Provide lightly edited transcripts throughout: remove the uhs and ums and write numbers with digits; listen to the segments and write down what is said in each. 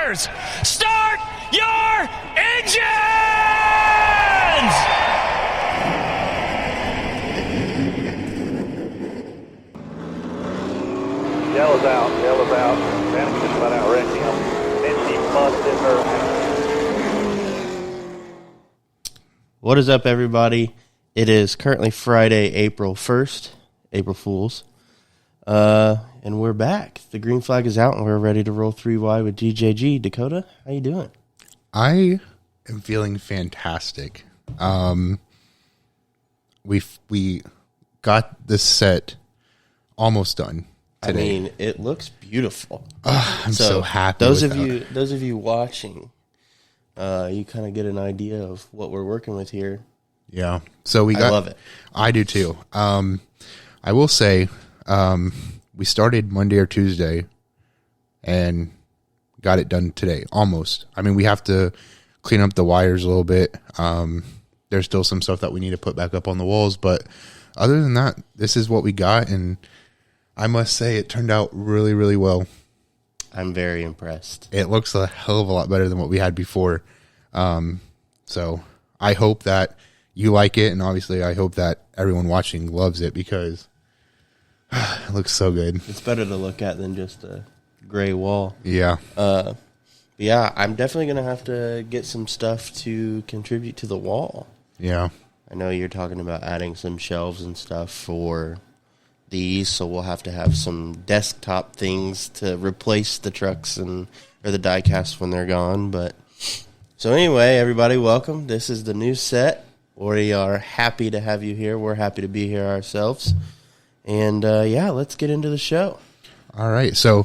Cars, start your engines! Yellow's out. Man, we just about outran him. And he busted her. What is up, everybody? It is currently Friday, April 1st, April Fools. And we're back. The green flag is out, and we're ready to roll 3Y with DJG. Dakota, how you doing? I am feeling fantastic. We got this set almost done today. I mean, it looks beautiful. I'm so happy. Those of you watching, you kind of get an idea of what we're working with here. Yeah. So I love it. I do too. I will say, we started Monday or Tuesday and got it done today, almost. I mean, we have to clean up the wires a little bit. There's still some stuff that we need to put back up on the walls, but other than that, this is what we got, and I must say it turned out really, really well. I'm very impressed. It looks a hell of a lot better than what we had before. So I hope that you like it, and obviously I hope that everyone watching loves it because it looks so good. It's better to look at than just a gray wall. Yeah. Yeah, I'm definitely going to have to get some stuff to contribute to the wall. Yeah. I know you're talking about adding some shelves and stuff for these, so we'll have to have some desktop things to replace the trucks or the die casts when they're gone. But so anyway, everybody, welcome. This is the new set. We are happy to have you here. We're happy to be here ourselves. And, yeah, let's get into the show. All right. So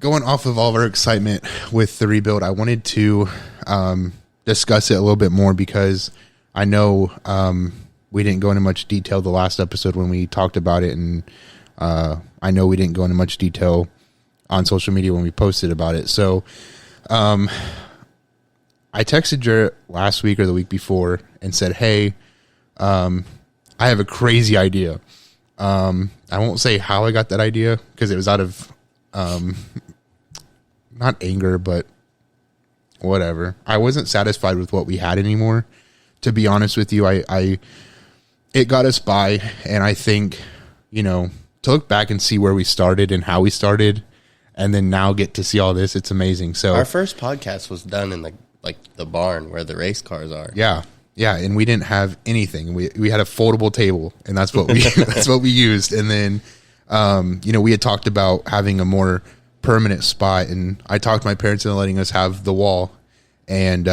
going off of all of our excitement with the rebuild, I wanted to discuss it a little bit more because I know we didn't go into much detail the last episode when we talked about it. And I know we didn't go into much detail on social media when we posted about it. So I texted Jarrett last week or the week before and said, hey, I have a crazy idea. I won't say how I got that idea because it was out of, not anger, but whatever. I wasn't satisfied with what we had anymore. To be honest with you, it got us by. And I think, to look back and see where we started and how we started and then now get to see all this, it's amazing. So our first podcast was done in the barn where the race cars are. Yeah. Yeah, and we didn't have anything. We had a foldable table, and that's what we used. And then, we had talked about having a more permanent spot, and I talked my parents into letting us have the wall, and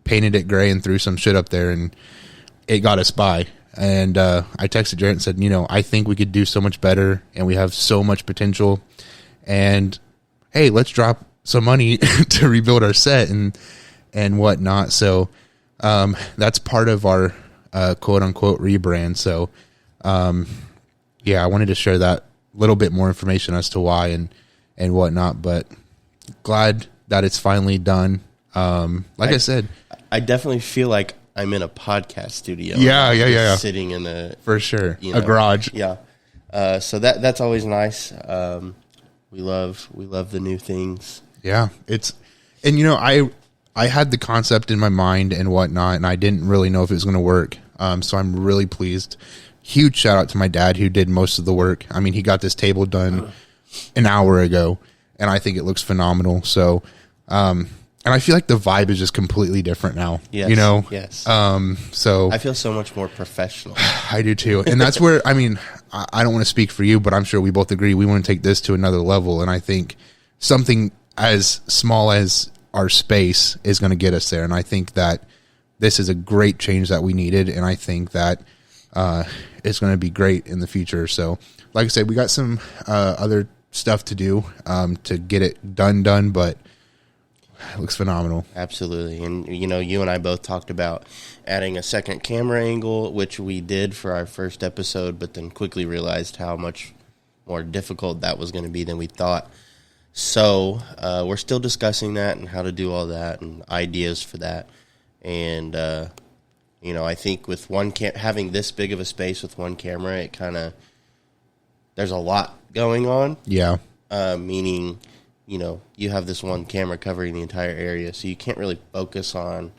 painted it gray and threw some shit up there, and it got us by. And I texted Jarrett and said, I think we could do so much better, and we have so much potential. And hey, let's drop some money to rebuild our set and whatnot. So. That's part of our quote unquote rebrand. So, I wanted to share that little bit more information as to why and whatnot, but glad that it's finally done. I said, I definitely feel like I'm in a podcast studio. Yeah. Sitting in for sure. A garage. Yeah. So that's always nice. We love the new things. Yeah. I had the concept in my mind and whatnot, and I didn't really know if it was going to work. So I'm really pleased. Huge shout out to my dad who did most of the work. I mean, he got this table done an hour ago, and I think it looks phenomenal. So, and I feel like the vibe is just completely different now. Yes, Yes. So I feel so much more professional. I do too. And that's where, I don't want to speak for you, but I'm sure we both agree we want to take this to another level. And I think something as small as our space is going to get us there. And I think that this is a great change that we needed. And I think that it's going to be great in the future. So like I said, we got some other stuff to do to get it done, but it looks phenomenal. Absolutely. And, you and I both talked about adding a second camera angle, which we did for our first episode, but then quickly realized how much more difficult that was going to be than we thought. So we're still discussing that and how to do all that and ideas for that. And, I think with having this big of a space with one camera, it kind of, there's a lot going on. Yeah. Meaning you have this one camera covering the entire area, so you can't really focus on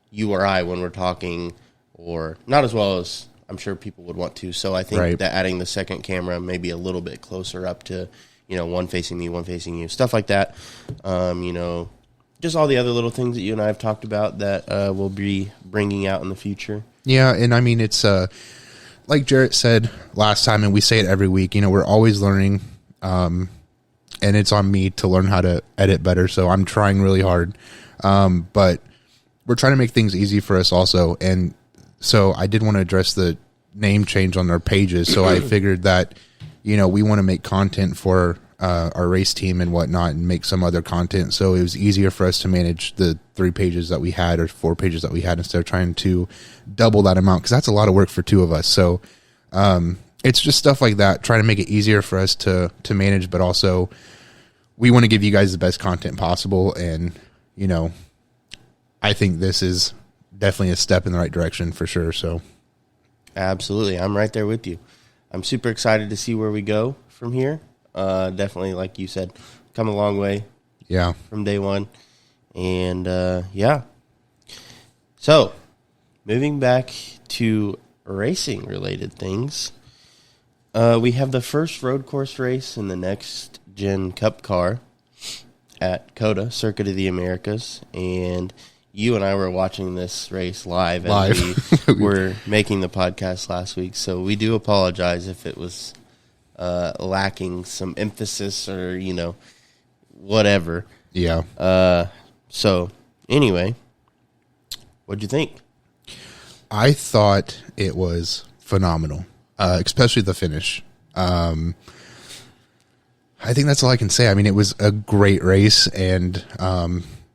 you or I when we're talking, or not as well as I'm sure people would want to. So I think that adding the second camera maybe a little bit closer up to, one facing me, one facing you, stuff like that. Just all the other little things that you and I have talked about that we'll be bringing out in the future. Yeah, and I mean, it's like Jarrett said last time, and we say it every week, we're always learning, and it's on me to learn how to edit better, so I'm trying really hard. But we're trying to make things easy for us also, and so I did want to address the name change on our pages, so I figured that, we want to make content for our race team and whatnot and make some other content, so it was easier for us to manage the 3 pages that we had or 4 pages that we had instead of trying to double that amount, because that's a lot of work for 2 of us. So it's just stuff like that, trying to make it easier for us to manage, but also we want to give you guys the best content possible, and I think this is definitely a step in the right direction for sure. So absolutely, I'm right there with you. I'm super excited to see where we go from here. Definitely, like you said, come a long way. Yeah, from day one, and yeah. So, moving back to racing related things, we have the first road course race in the next gen Cup car at COTA, Circuit of the Americas, and you and I were watching this race live. As we were making the podcast last week, so we do apologize if it was lacking some emphasis or, whatever. Yeah. So, anyway, what'd you think? I thought it was phenomenal, especially the finish. I think that's all I can say. I mean, it was a great race, and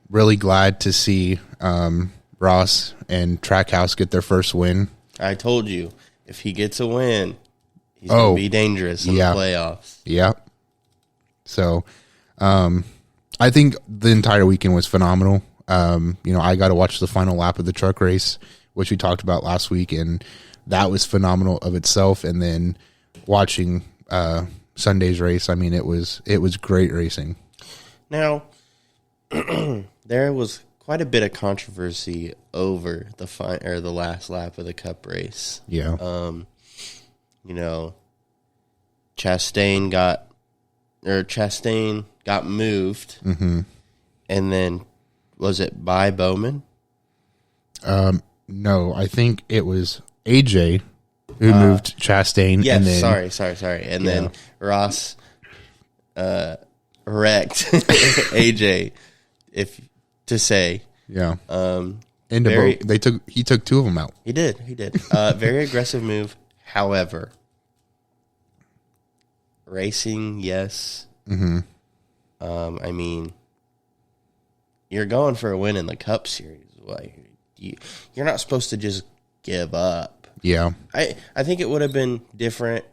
really glad to see Ross and Trackhouse get their first win. I told you, if he gets a win, he's going to be dangerous in the playoffs. Yeah. So, I think the entire weekend was phenomenal. I got to watch the final lap of the truck race, which we talked about last week, and that was phenomenal of itself. And then watching Sunday's race, I mean, it was great racing. Now, there was quite a bit of controversy over the last lap of the Cup race. Yeah. Chastain got moved, and then was it by Bowman? No, I think it was AJ who moved Chastain. Yes, and then, sorry. And then Ross wrecked AJ, yeah. He took 2 of them out. He did. Very aggressive move. However, racing, yes. I mean, you're going for a win in the Cup Series. Like, you're not supposed to just give up. Yeah. I think it would have been different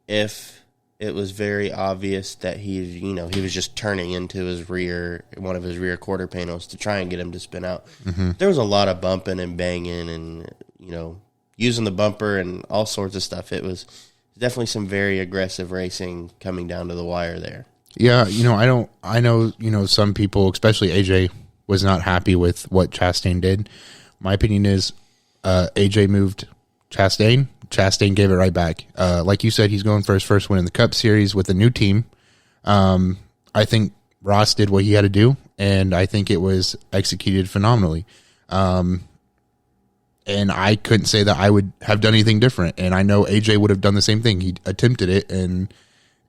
if it was very obvious that he was just turning into one of his rear quarter panels to try and get him to spin out. There was a lot of bumping and banging and, using the bumper and all sorts of stuff. It was definitely some very aggressive racing coming down to the wire there. Yeah, I know some people, especially AJ, was not happy with what Chastain did. My opinion is AJ moved Chastain. Chastain gave it right back. Like you said, he's going for his first win in the Cup Series with a new team. I think Ross did what he had to do, and I think it was executed phenomenally. And I couldn't say that I would have done anything different. And I know AJ would have done the same thing. He attempted it, and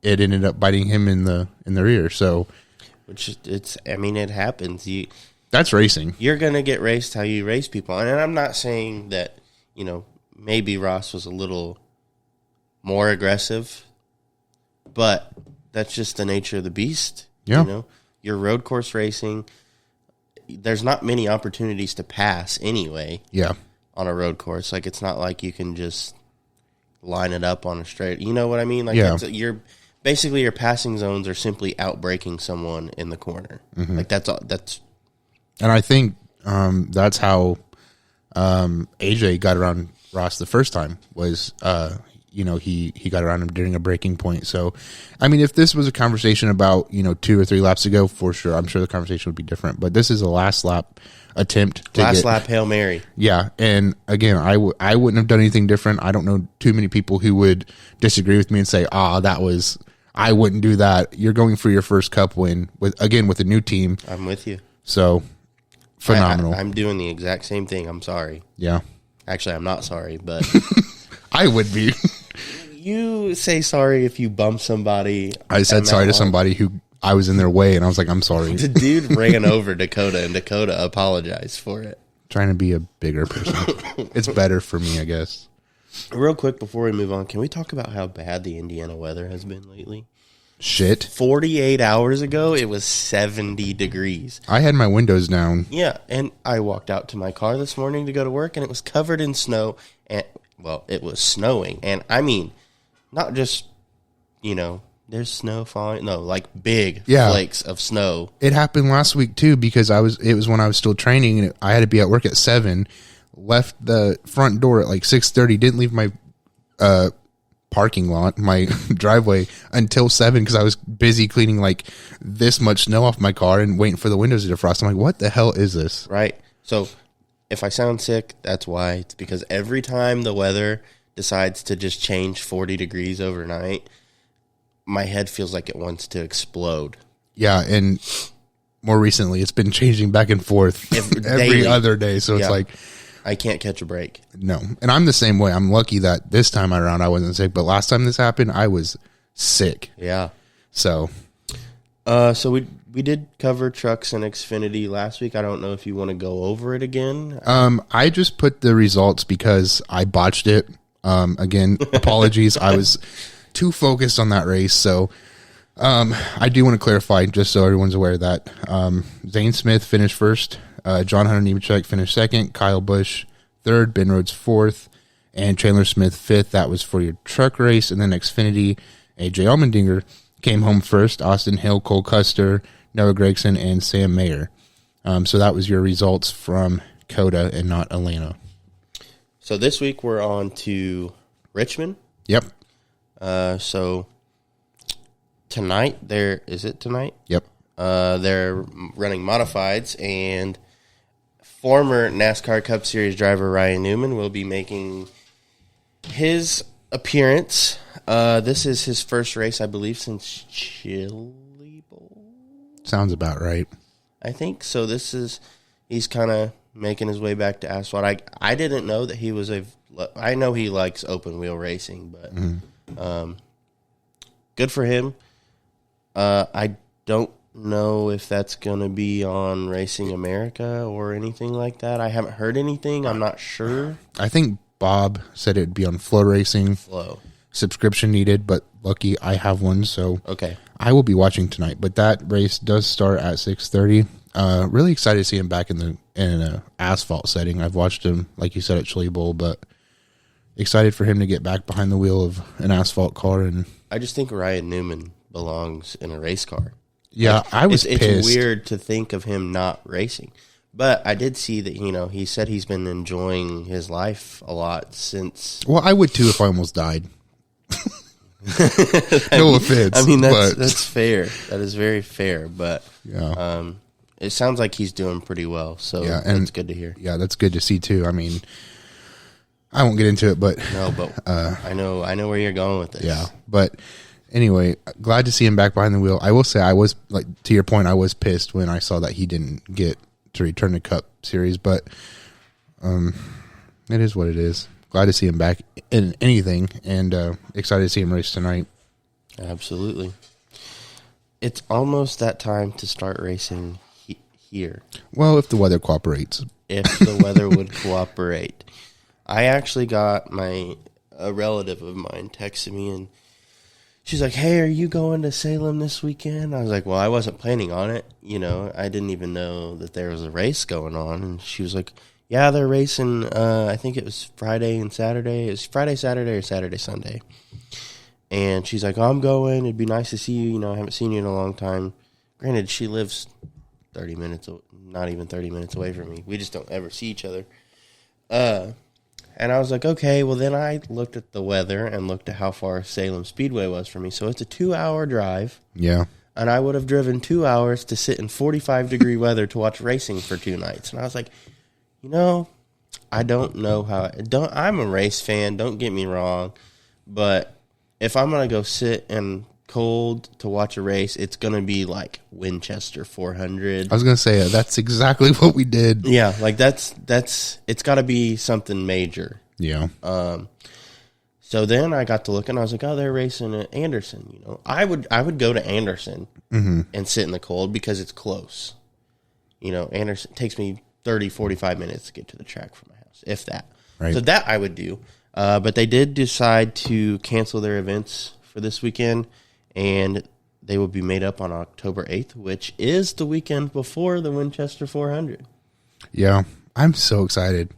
it ended up biting him in the rear. So, it happens. That's racing. You're gonna get raced how you race people, and I'm not saying that maybe Ross was a little more aggressive, but that's just the nature of the beast. Yeah. Your road course racing, there's not many opportunities to pass anyway. Yeah. On a road course, like it's not like you can just line it up on a straight. You know what I mean? Like your passing zones are simply outbraking someone in the corner. Like that's all. And I think that's how AJ got around Ross the first time. Was he got around him during a breaking point. So, I mean, if this was a conversation about, 2 or 3 laps ago, for sure, I'm sure the conversation would be different. But this is a last lap attempt. Last lap Hail Mary. Yeah. And again, I wouldn't have done anything different. I don't know too many people who would disagree with me and say, I wouldn't do that. You're going for your first cup win with a new team. I'm with you. So phenomenal. I'm doing the exact same thing. I'm sorry. Yeah. Actually, I'm not sorry, but I would be. You say sorry if you bump somebody. I said sorry to somebody who I was in their way, and I was like, I'm sorry. The dude ran over Dakota, and Dakota apologized for it. Trying to be a bigger person. It's better for me, I guess. Real quick before we move on, can we talk about how bad the Indiana weather has been lately? Shit. 48 hours ago, it was 70 degrees. I had my windows down. Yeah, and I walked out to my car this morning to go to work, and it was covered in snow. And well, it was snowing. And I mean, not just, there's snow falling. No, like big flakes of snow. It happened last week, too, because it was when I was still training, and I had to be at work at 7. Left the front door at like 6:30. Didn't leave my parking lot, my driveway, until 7 because I was busy cleaning like this much snow off my car and waiting for the windows to defrost. I'm like, what the hell is this? Right. So if I sound sick, that's why. It's because every time the weather decides to just change 40 degrees overnight, my head feels like it wants to explode. Yeah, and more recently, it's been changing back and forth every other day. So it's like, I can't catch a break. No. And I'm the same way. I'm lucky that this time around I wasn't sick, but last time this happened, I was sick. Yeah. So we did cover trucks and Xfinity last week. I don't know if you want to go over it again. I just put the results because I botched it. Again, apologies. I was too focused on that race. So I do want to clarify, just so everyone's aware, that Zane Smith finished first. John Hunter Nemechek finished second. Kyle Busch third. Ben Rhodes fourth. And Chandler Smith fifth. That was for your truck race. And then Xfinity, AJ Allmendinger came home first. Austin Hill, Cole Custer, Noah Gragson, and Sam Mayer. So that was your results from COTA and not Atlanta. So this week we're on to Richmond. Yep. So tonight, is it tonight? Yep. They're running modifieds, and former NASCAR Cup Series driver Ryan Newman will be making his appearance. This is his first race, I believe, since Chili Bowl. Sounds about right. I think so. He's kind of making his way back to asphalt. I didn't know that he was I know he likes open wheel racing, but good for him. I don't know if that's going to be on Racing America or anything like that. I haven't heard anything. I'm not sure. I think Bob said it would be on Flow Racing. Flow. Subscription needed, but lucky I have one, so okay. I will be watching tonight. But that race does start at 6:30. Really excited to see him back in an asphalt setting. I've watched him, like you said, at Chili Bowl, but excited for him to get back behind the wheel of an asphalt car. And I just think Ryan Newman belongs in a race car. Yeah, I was pissed. It's weird to think of him not racing. But I did see that, he said he's been enjoying his life a lot since. Well, I would too if I almost died. No offense. I mean, that's fair. That is very fair. But yeah. It sounds like he's doing pretty well. So yeah, and that's good to hear. Yeah, that's good to see too. I mean, I won't get into it, but no, but I know where you're going with this. Yeah, but anyway, glad to see him back behind the wheel. I will say I was, like, to your point, I was pissed when I saw that he didn't get to return to Cup Series, but it is what it is. Glad to see him back in anything, and excited to see him race tonight. Absolutely. It's almost that time to start racing here. Well, if the weather cooperates. If the weather would cooperate. I actually got a relative of mine texted me, and she's like, "Hey, are you going to Salem this weekend?" I was like, "Well, I wasn't planning on it. I didn't even know that there was a race going on." And she was like, "Yeah, they're racing. I think it was Friday and Saturday. It was Friday, Saturday, or Saturday, Sunday." And she's like, "Oh, I'm going. It'd be nice to see you. I haven't seen you in a long time." Granted, she lives 30 minutes, not even 30 minutes away from me. We just don't ever see each other. And I was like, okay, well, then I looked at the weather and looked at how far Salem Speedway was from me. So it's a 2-hour drive. Yeah. And I would have driven 2 hours to sit in 45-degree weather to watch racing for 2 nights. And I was like, I don't know how. I'm a race fan, don't get me wrong. But if I'm going to go sit in cold to watch a race, it's going to be like Winchester 400. I was going to say, that's exactly what we did. Yeah, like that's it's got to be something major. Yeah. So then I got to look, and I was like, oh, they're racing at Anderson. I would go to Anderson and sit in the cold because it's close. Anderson takes me 30, 45 minutes to get to the track from my house, if that. Right. So that I would do. But they did decide to cancel their events for this weekend, and they will be made up on October 8th, which is the weekend before the Winchester 400. Yeah. I'm so excited.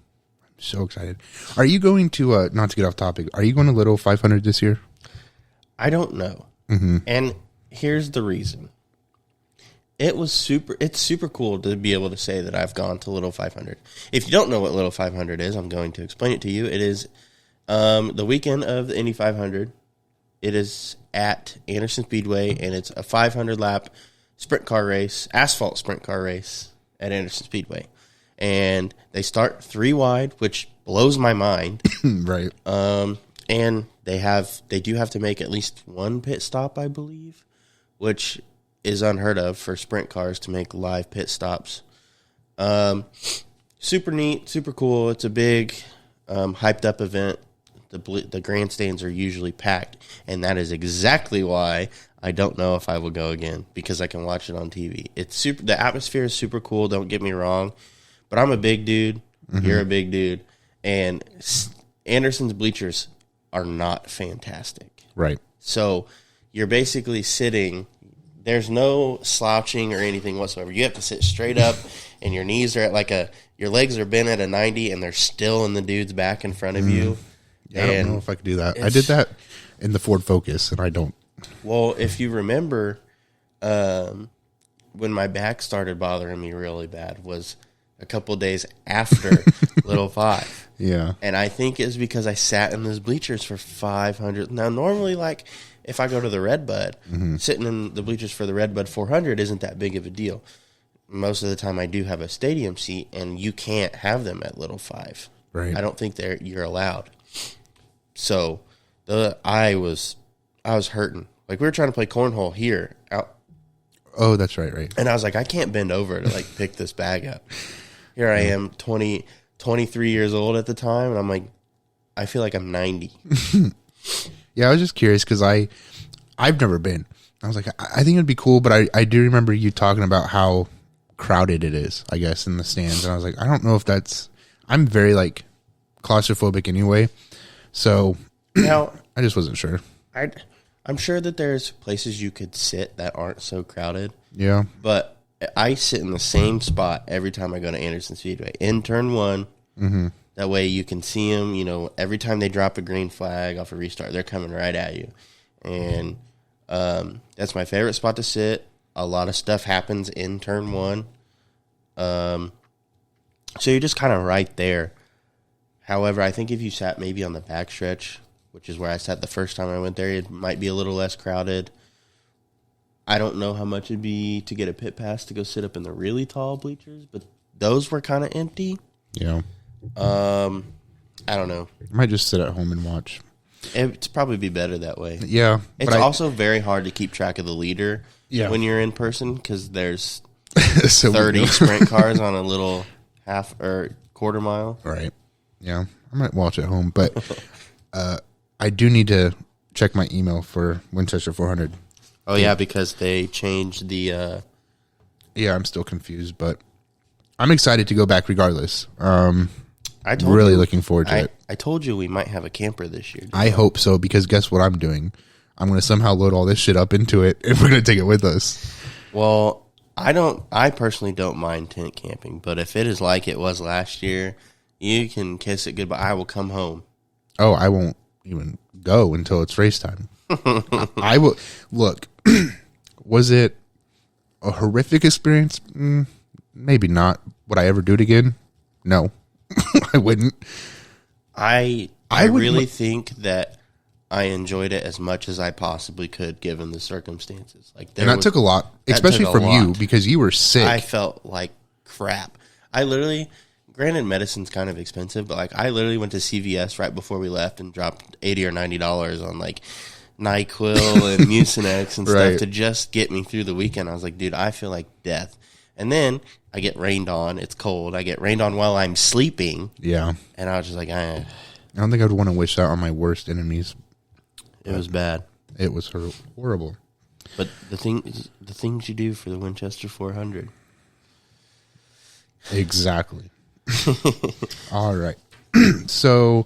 Are you going to, not to get off topic, are you going to Little 500 this year? I don't know. And here's the reason. It's super cool to be able to say that I've gone to Little 500. If you don't know what Little 500 is, I'm going to explain it to you. It is the weekend of the Indy 500. It is at Anderson Speedway, and it's a 500-lap sprint car race, asphalt sprint car race at Anderson Speedway. And they start 3 wide, which blows my mind. Right. And they do have to make at least 1 pit stop, I believe, which is unheard of for sprint cars to make live pit stops. Super neat, super cool. It's a big, hyped up event. The grandstands are usually packed, and that is exactly why I don't know if I will go again, because I can watch it on TV. The atmosphere is super cool. Don't get me wrong, but I'm a big dude. You're a big dude, and Anderson's bleachers are not fantastic. Right. So you're basically sitting. There's no slouching or anything whatsoever. You have to sit straight up, and your knees are at your legs are bent at a 90, and they're still in the dude's back in front of you. Yeah, I don't know if I could do that. I did that in the Ford Focus, and I don't. Well, if you remember, when my back started bothering me really bad was a couple days after Little 5. Yeah. And I think it's because I sat in those bleachers for 500. Now, normally, if I go to the Redbud, sitting in the bleachers for the Redbud 400 isn't that big of a deal. Most of the time I do have a stadium seat, and you can't have them at Little 5. Right. I don't think you're allowed. So I was hurting. We were trying to play cornhole here out. Oh, that's right. And I was like, I can't bend over to pick this bag up. Here I am, 23 years old at the time, and I'm like, I feel like I'm 90. Yeah, I was just curious because I've never been. I was like, I think it'd be cool, but I do remember you talking about how crowded it is, I guess, in the stands. And I was like, I don't know if I'm very claustrophobic anyway. So Now, I just wasn't sure. I'm sure that there's places you could sit that aren't so crowded. Yeah. But I sit in the same spot every time I go to Anderson Speedway. In turn 1, that way you can see them. Every time they drop a green flag off a restart, they're coming right at you. And that's my favorite spot to sit. A lot of stuff happens in turn 1. So you're just kind of right there. However, I think if you sat maybe on the backstretch, which is where I sat the first time I went there, it might be a little less crowded. I don't know how much it'd be to get a pit pass to go sit up in the really tall bleachers, but those were kind of empty. Yeah. I don't know. I might just sit at home and watch. It'd probably be better that way. Yeah. It's also very hard to keep track of the leader when you're in person because there's 30 sprint cars on a little half or quarter mile. Right. Yeah. I might watch at home, but I do need to check my email for Winchester 400. Oh, yeah, because they changed the... Yeah, I'm still confused, but I'm excited to go back regardless. Looking forward to it. I told you we might have a camper this year. I hope so, because guess what I'm doing? I'm going to somehow load all this shit up into it, and we're going to take it with us. Well, I personally don't mind tent camping, but if it is like it was last year, you can kiss it goodbye. I will come home. Oh, I won't even go until it's race time. I will. Look, was it a horrific experience? Maybe not. Would I ever do it again? No, I wouldn't. I would really think that I enjoyed it as much as I possibly could given the circumstances. Like, And that took a lot, especially from you, because you were sick. I felt like crap. I literally, granted, medicine's kind of expensive, but like I literally went to CVS right before we left and dropped $80 or $90 on like NyQuil and Mucinex and stuff to just get me through the weekend. I was like, dude, I feel like death. And then I get rained on. It's cold. I get rained on while I'm sleeping. Yeah. And I was just like, I don't think I'd want to wish that on my worst enemies. It was bad. It was horrible. But the things you do for the Winchester 400. Exactly. All right. So,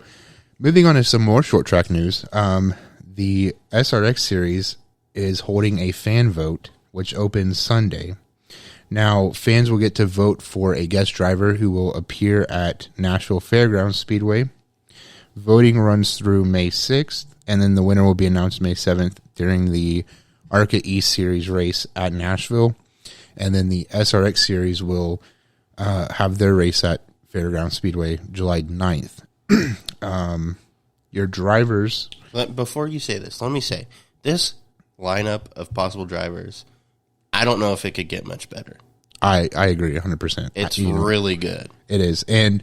moving on to some more short track news. The SRX series is holding a fan vote, which opens Sunday. Now, fans will get to vote for a guest driver who will appear at Nashville Fairgrounds Speedway. Voting runs through May 6th, and then the winner will be announced May 7th during the ARCA East Series race at Nashville. And then the SRX series will have their race at Fairgrounds Speedway July 9th. Your drivers... Before you say this, let me say, this lineup of possible drivers, I don't know if it could get much better. I agree 100%. It's really good. It is. And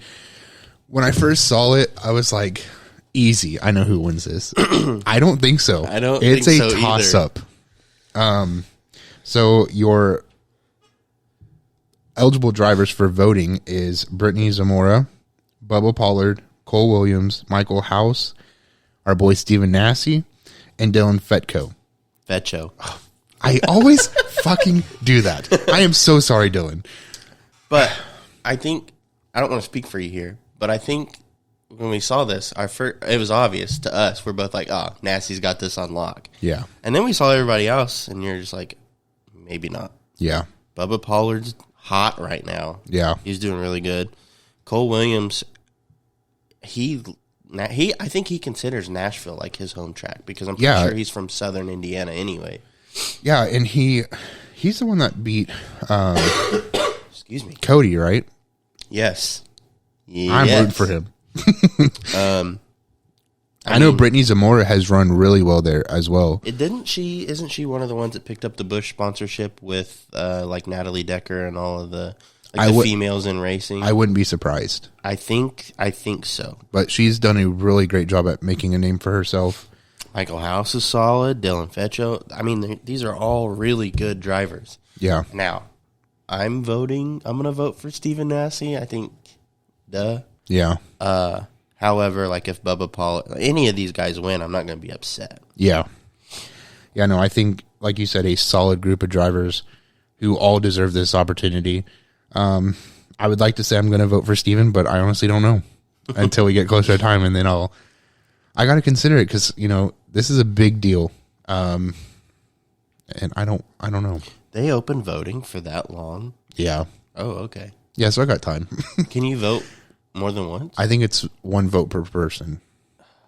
when I first saw it, I was like, easy. I know who wins this. I don't think so. I don't it's think a so toss-up. So your eligible drivers for voting is Brittany Zamora, Bubba Pollard, Cole Williams, Michael House, our boy Steven Nassie, and Dylan Fetco. Fetcho. I always fucking do that. I am so sorry, Dylan. But I think, I don't want to speak for you here, but I think when we saw this, it was obvious to us. We're both like, oh, Nassie's got this on lock. Yeah. And then we saw everybody else, and you're just like, maybe not. Yeah. Bubba Pollard's hot right now. Yeah. He's doing really good. Cole Williams, I think he considers Nashville like his home track because I'm pretty sure he's from Southern Indiana anyway. Yeah, and he's the one that beat excuse me, Cody, right? Yes. I'm rooting for him. I know Brittany Zamora has run really well there as well. Isn't she one of the ones that picked up the Busch sponsorship with like Natalie Decker and all of the females in racing? I wouldn't be surprised. I think so. But she's done a really great job at making a name for herself. Michael House is solid. Dylan Fetcho. I mean, these are all really good drivers. Yeah. Now, I'm going to vote for Steven Nassie. I think, Yeah. However, like if Bubba Paul, any of these guys win, I'm not going to be upset. Yeah. Yeah, no, I think, like you said, a solid group of drivers who all deserve this opportunity. I would like to say I'm going to vote for Steven, but I honestly don't know until we get closer to time, and then I got to consider it because, this is a big deal. And I don't know. They open voting for that long? Yeah. Oh, okay. Yeah, so I got time. Can you vote more than once? I think it's one vote per person,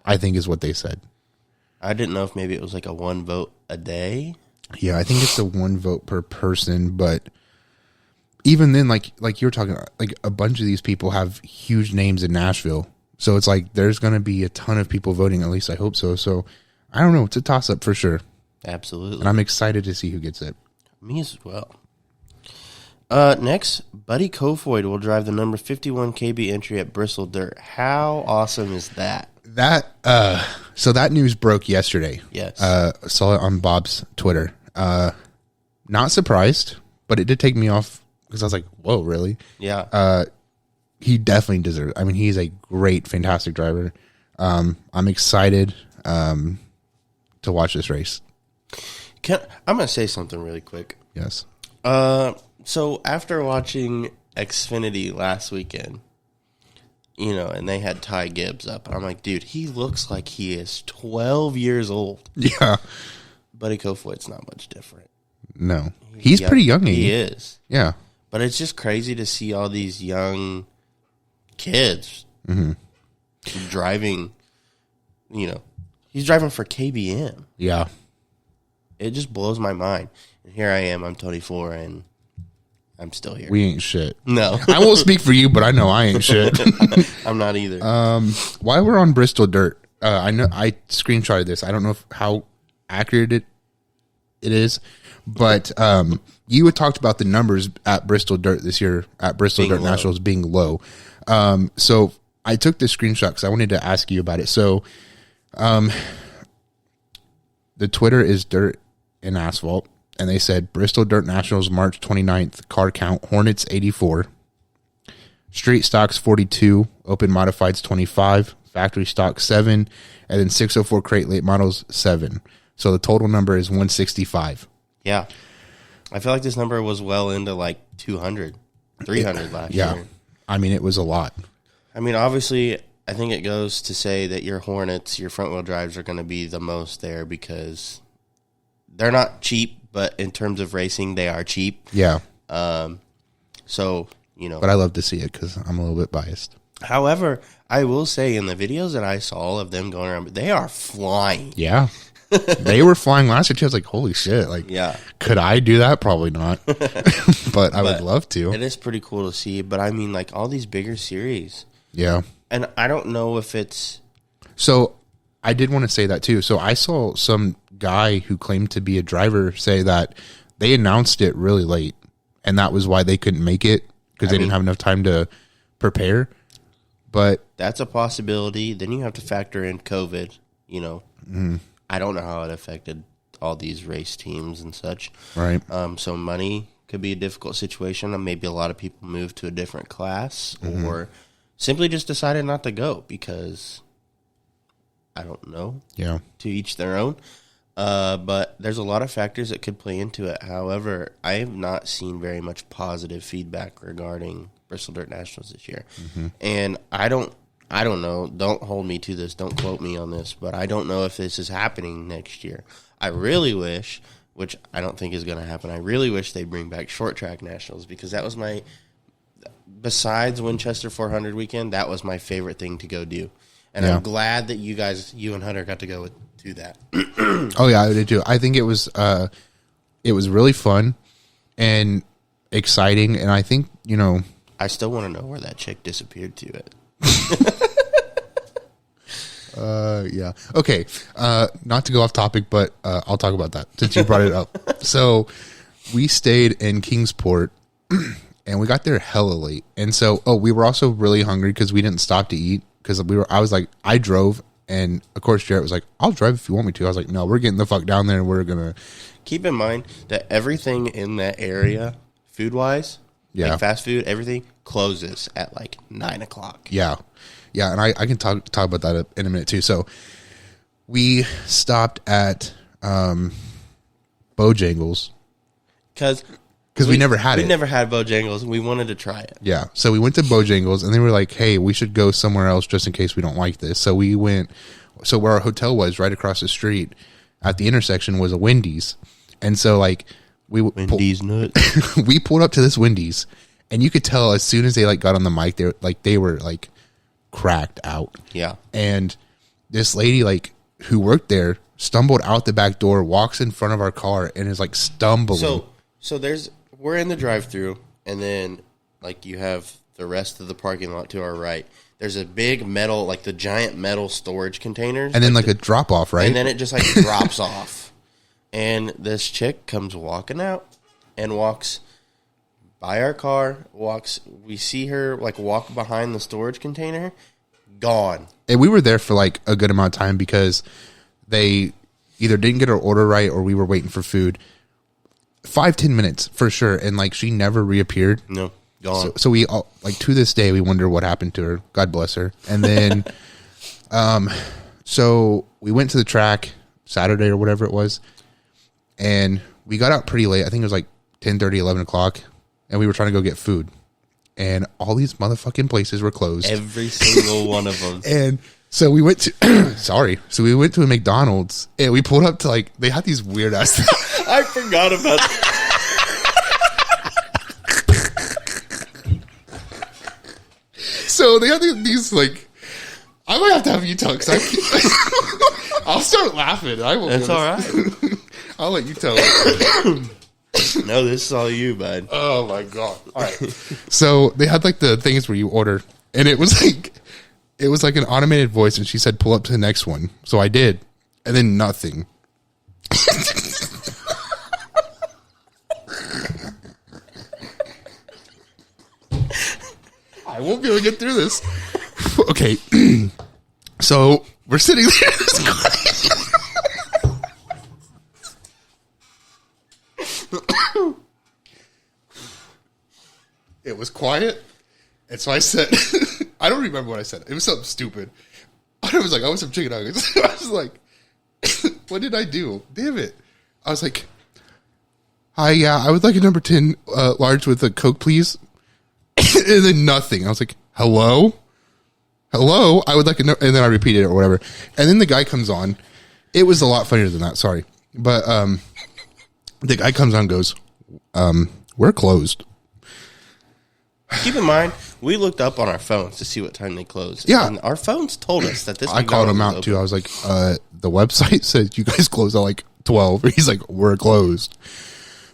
I think is what they said. I didn't know if maybe it was like a one vote a day. Yeah, I think it's a one vote per person, but even then, like you were talking about, like a bunch of these people have huge names in Nashville. So it's like there's going to be a ton of people voting, at least I hope so. So I don't know. It's a toss-up for sure. Absolutely. And I'm excited to see who gets it. Me as well. Next, Buddy Kofoid will drive the number 51 KB entry at Bristol Dirt. How awesome is that? So that news broke yesterday. Yes. Saw it on Bob's Twitter. Not surprised, but it did take me off because I was like, whoa, really? Yeah. He definitely deserves it. I mean, he's a great, fantastic driver. I'm excited to watch this race. I'm going to say something really quick. Yes. So after watching Xfinity last weekend, and they had Ty Gibbs up, I'm like, dude, he looks like he is 12 years old. Yeah. Buddy Kofoid's not much different. No. He's pretty young. He is. Yeah. But it's just crazy to see all these young kids driving, he's driving for KBM. Yeah. It just blows my mind. And here I am, I'm 24, and I'm still here. We ain't shit. No. I won't speak for you, but I know I ain't shit. I'm not either. While we're on Bristol Dirt, I know I screenshotted this. I don't know how accurate it is, but you had talked about the numbers at Bristol Dirt this year at Bristol Dirt Nationals being low. So I took this screenshot because I wanted to ask you about it. So the Twitter is Dirt and Asphalt, and they said Bristol Dirt Nationals March 29th car count Hornets 84, street stocks 42, open modifieds 25, factory stock 7, and then 604 crate late models 7. So the total number is 165. Yeah. I feel like this number was well into like 200, 300 last year. I mean, it was a lot. I mean, obviously, I think it goes to say that your Hornets, your front-wheel drives are going to be the most there because they're not cheap, but in terms of racing, they are cheap. Yeah. So, you know. But I love to see it because I'm a little bit biased. However, I will say in the videos that I saw of them going around, they are flying. Yeah. They were flying last year too. I was like, holy shit. Like, yeah. Could I do that? Probably not. But I would love to. It is pretty cool to see. But I mean, like, all these bigger series. Yeah. And I don't know if it's... So, I did want to say that too. So, I saw some guy who claimed to be a driver say that they announced it really late. And that was why they couldn't make it. Because they didn't have enough time to prepare. But... That's a possibility. Then you have to factor in COVID, you know. Mm. I don't know how it affected all these race teams and such. Right. So money could be a difficult situation. And maybe a lot of people moved to a different class or simply just decided not to go because, I don't know. Yeah. To each their own. But there's a lot of factors that could play into it. However, I have not seen very much positive feedback regarding Bristol Dirt Nationals this year. And I don't know. Don't hold me to this. Don't quote me on this. But I don't know if this is happening next year. I really wish, which I don't think is going to happen, I really wish they bring back short track nationals because that was my, besides Winchester 400 weekend, that was my favorite thing to go do. And I'm glad that you and Hunter got to go to that. Oh, yeah, I did too. I think it was really fun and exciting. And I think, you know. I still want to know where that chick disappeared to it. Yeah. Okay. Not to go off topic, but I'll talk about that since you brought it up. So we stayed in Kingsport and we got there hella late. And so, we were also really hungry because we didn't stop to eat because I was like, I drove and of course Jarrett was like, I'll drive if you want me to. I was like, no, we're getting the fuck down there and we're going to. Keep in mind that everything in that area, food wise, like fast food, everything closes at like 9 o'clock. Yeah. Yeah, and I can talk about that in a minute too. So we stopped at Bojangles because we never had it. We never had Bojangles, and we wanted to try it. Yeah, so we went to Bojangles, and they were like, "Hey, we should go somewhere else just in case we don't like this." So we went. So where our hotel was, right across the street, at the intersection was a Wendy's, and so like Wendy's nuts. We pulled up to this Wendy's, and you could tell as soon as they like got on the mic, they were cracked out. Yeah. And this lady who worked there stumbled out the back door, walks in front of our car and is stumbling. So we're in the drive-through and then you have the rest of the parking lot to our right. There's a big metal, the giant metal storage containers. And then a drop off, right? And then it just drops off. And this chick comes walking out and walks by our car, we see her walk behind the storage container, gone. And we were there for a good amount of time because they either didn't get our order right or we were waiting for food. 5-10 minutes for sure. And she never reappeared. No, gone. So we all, to this day, we wonder what happened to her. God bless her. And then, so we went to the track Saturday or whatever it was. And we got out pretty late. I think it was 10:30, 11 o'clock. And we were trying to go get food. And all these motherfucking places were closed. Every single one of them. And so we went to, So we went to a McDonald's. And we pulled up to they had these weird ass. I forgot about that. So they had these I might have to have you tell because I'll start laughing. I will. That's all right. I'll let you tell it. No, this is all you, bud. Oh my god! All right. So they had like the things where you order, and it was like an automated voice, and she said, "Pull up to the next one." So I did, and then nothing. I won't be able to get through this. Okay, so we're sitting there. It was quiet, and so I said, I don't remember what I said. It was something stupid. I was like, I want some chicken nuggets. I was like, what did I do? Damn it. I was like, hi, yeah, I would like a number 10 large with a Coke, please. And then nothing. I was like, hello? Hello? I would like a and then I repeated it or whatever. And then the guy comes on. It was a lot funnier than that, sorry. But the guy comes on and goes, we're closed. Keep in mind, we looked up on our phones to see what time they closed. Yeah. And our phones told us that this I called him out, too. I was like, the website says you guys close at like 12. He's like, we're closed.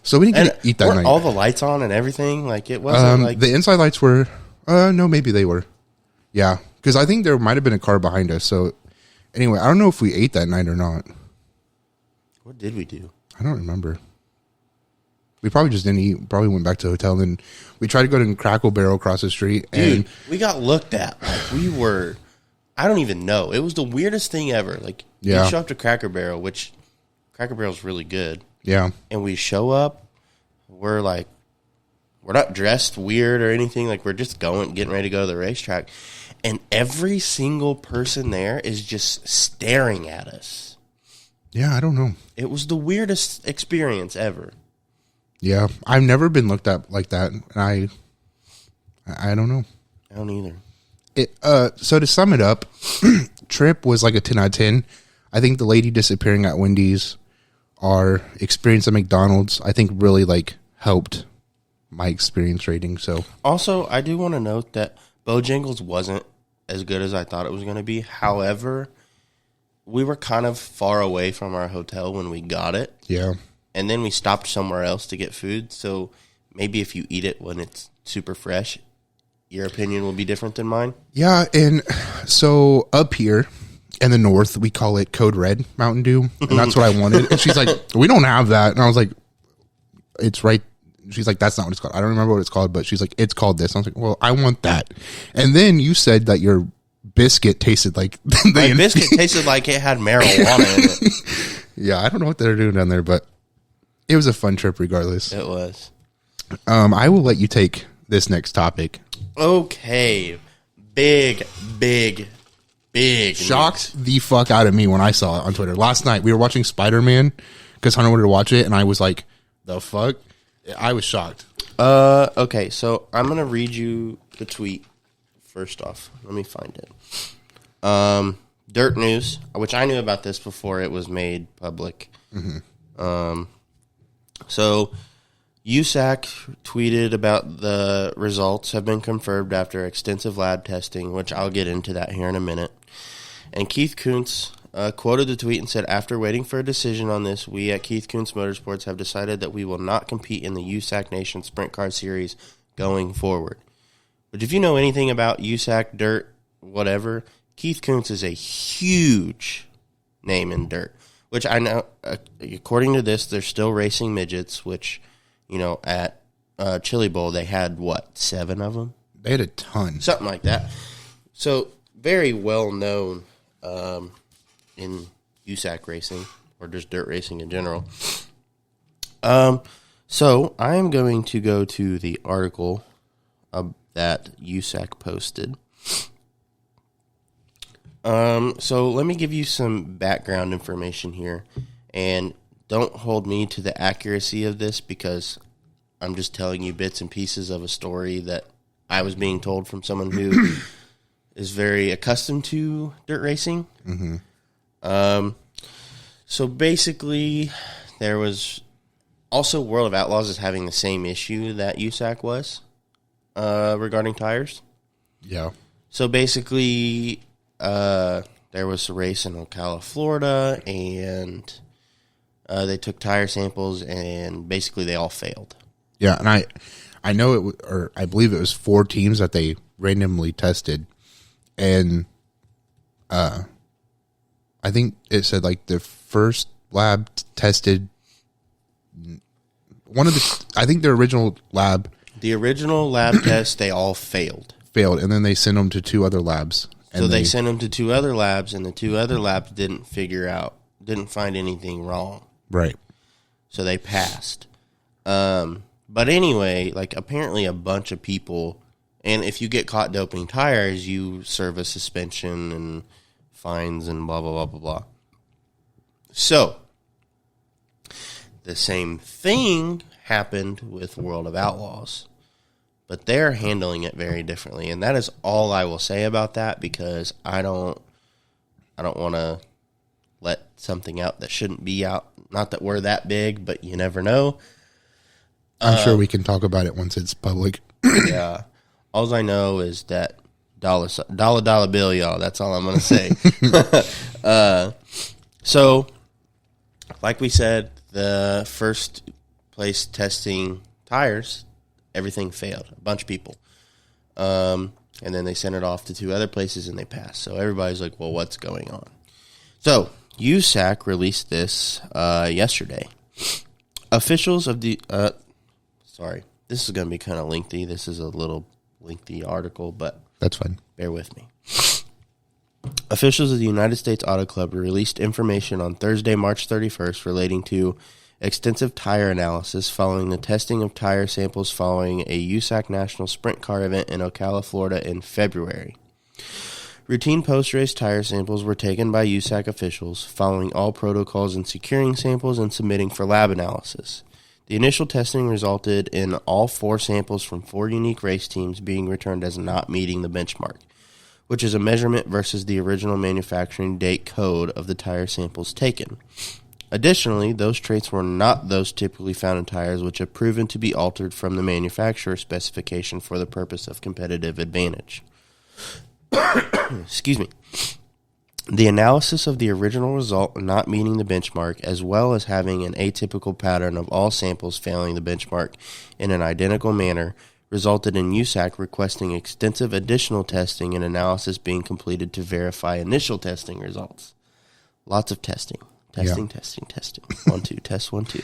So we didn't eat that night. All the lights on and everything? Like, it wasn't like... The inside lights were... no, maybe they were. Yeah. Because I think there might have been a car behind us. So, anyway, I don't know if we ate that night or not. What did we do? I don't remember. We probably just didn't eat. Probably went back to the hotel. And then we tried to go to Crackle Barrel across the street. Dude, we got looked at. Like, we were... I don't even know. It was the weirdest thing ever. Like, yeah. We show up to Cracker Barrel, which Cracker Barrel's really good. Yeah. And we show up. We're like... We're not dressed weird or anything. Like, we're just getting ready to go to the racetrack. And every single person there is just staring at us. Yeah, I don't know. It was the weirdest experience ever. Yeah, I've never been looked at like that. And I don't know. I don't either. So to sum it up, trip was like a 10 out of 10. I think the lady disappearing at Wendy's, our experience at McDonald's, I think really like helped my experience rating. So also, I do want to note that Bojangles wasn't as good as I thought it was going to be. However, we were kind of far away from our hotel when we got it. Yeah. And then we stopped somewhere else to get food. So maybe if you eat it when it's super fresh, your opinion will be different than mine. Yeah. And so up here in the north, we call it Code Red Mountain Dew. And that's what I wanted. And she's like, we don't have that. And I was like, it's right. She's like, that's not what it's called. I don't remember what it's called, but she's like, it's called this. I was like, well, I want that. And then you said that your biscuit tasted like... My biscuit tasted like it had marijuana in it. Yeah, I don't know what they're doing down there, but it was a fun trip regardless. It was. I will let you take this next topic. Okay. Big Shocked the fuck out of me when I saw it on Twitter. Last night, we were watching Spider-Man because Hunter wanted to watch it, and I was like, the fuck? I was shocked. Okay, so I'm going to read you the tweet first off. Let me find it. Dirt News, which I knew about this before it was made public. Mm-hmm. So USAC tweeted about the results have been confirmed after extensive lab testing, which I'll get into that here in a minute. And Keith Kuntz quoted the tweet and said, after waiting for a decision on this, we at Keith Kuntz Motorsports have decided that we will not compete in the USAC Nation Sprint Car Series going forward. But if you know anything about USAC, dirt, whatever, Keith Kuntz is a huge name in dirt, which I know, according to this, they're still racing midgets, which, you know, at Chili Bowl, they had, 7 of them? They had a ton. Something like that. So, very well known in USAC racing, or just dirt racing in general. So, I am going to go to the article that USAC posted. So let me give you some background information here, and don't hold me to the accuracy of this because I'm just telling you bits and pieces of a story that I was being told from someone who is very accustomed to dirt racing. Mm-hmm. So basically, there was also World of Outlaws is having the same issue that USAC was. Regarding tires. Yeah. So basically, there was a race in Ocala, Florida, and They took tire samples, and basically they all failed. Yeah, and I know I believe it was 4 teams that they randomly tested, and I think it said like the first lab tested I think the original lab test, they all failed, and then they sent them to 2 other labs. So they sent them to 2 other labs, and the 2 other labs didn't find anything wrong. Right. So they passed. But anyway, like apparently a bunch of people, and if you get caught doping tires, you serve a suspension and fines and blah, blah, blah, blah, blah. So the same thing happened with World of Outlaws, but they're handling it very differently. And that is all I will say about that, because I don't want to let something out that shouldn't be out. Not that we're that big, but you never know. I'm sure we can talk about it once it's public. Yeah. All I know is that dollar bill, y'all. That's all I'm going to say. So, like we said, the first place testing tires, everything failed. A bunch of people. And then they sent it off to 2 other places, and they passed. So everybody's like, well, what's going on? So USAC released this yesterday. Officials of the... this is going to be kind of lengthy. This is a little lengthy article, but... That's fine. Bear with me. Officials of the United States Auto Club released information on Thursday, March 31st, relating to extensive tire analysis following the testing of tire samples following a USAC National Sprint Car event in Ocala, Florida in February. Routine post-race tire samples were taken by USAC officials, following all protocols in securing samples and submitting for lab analysis. The initial testing resulted in all 4 samples from 4 unique race teams being returned as not meeting the benchmark, which is a measurement versus the original manufacturing date code of the tire samples taken. Additionally, those traits were not those typically found in tires, which have proven to be altered from the manufacturer specification for the purpose of competitive advantage. Excuse me. The analysis of the original result not meeting the benchmark, as well as having an atypical pattern of all samples failing the benchmark in an identical manner, resulted in USAC requesting extensive additional testing and analysis being completed to verify initial testing results. Lots of testing. Testing. 1, 2, test 1, 2.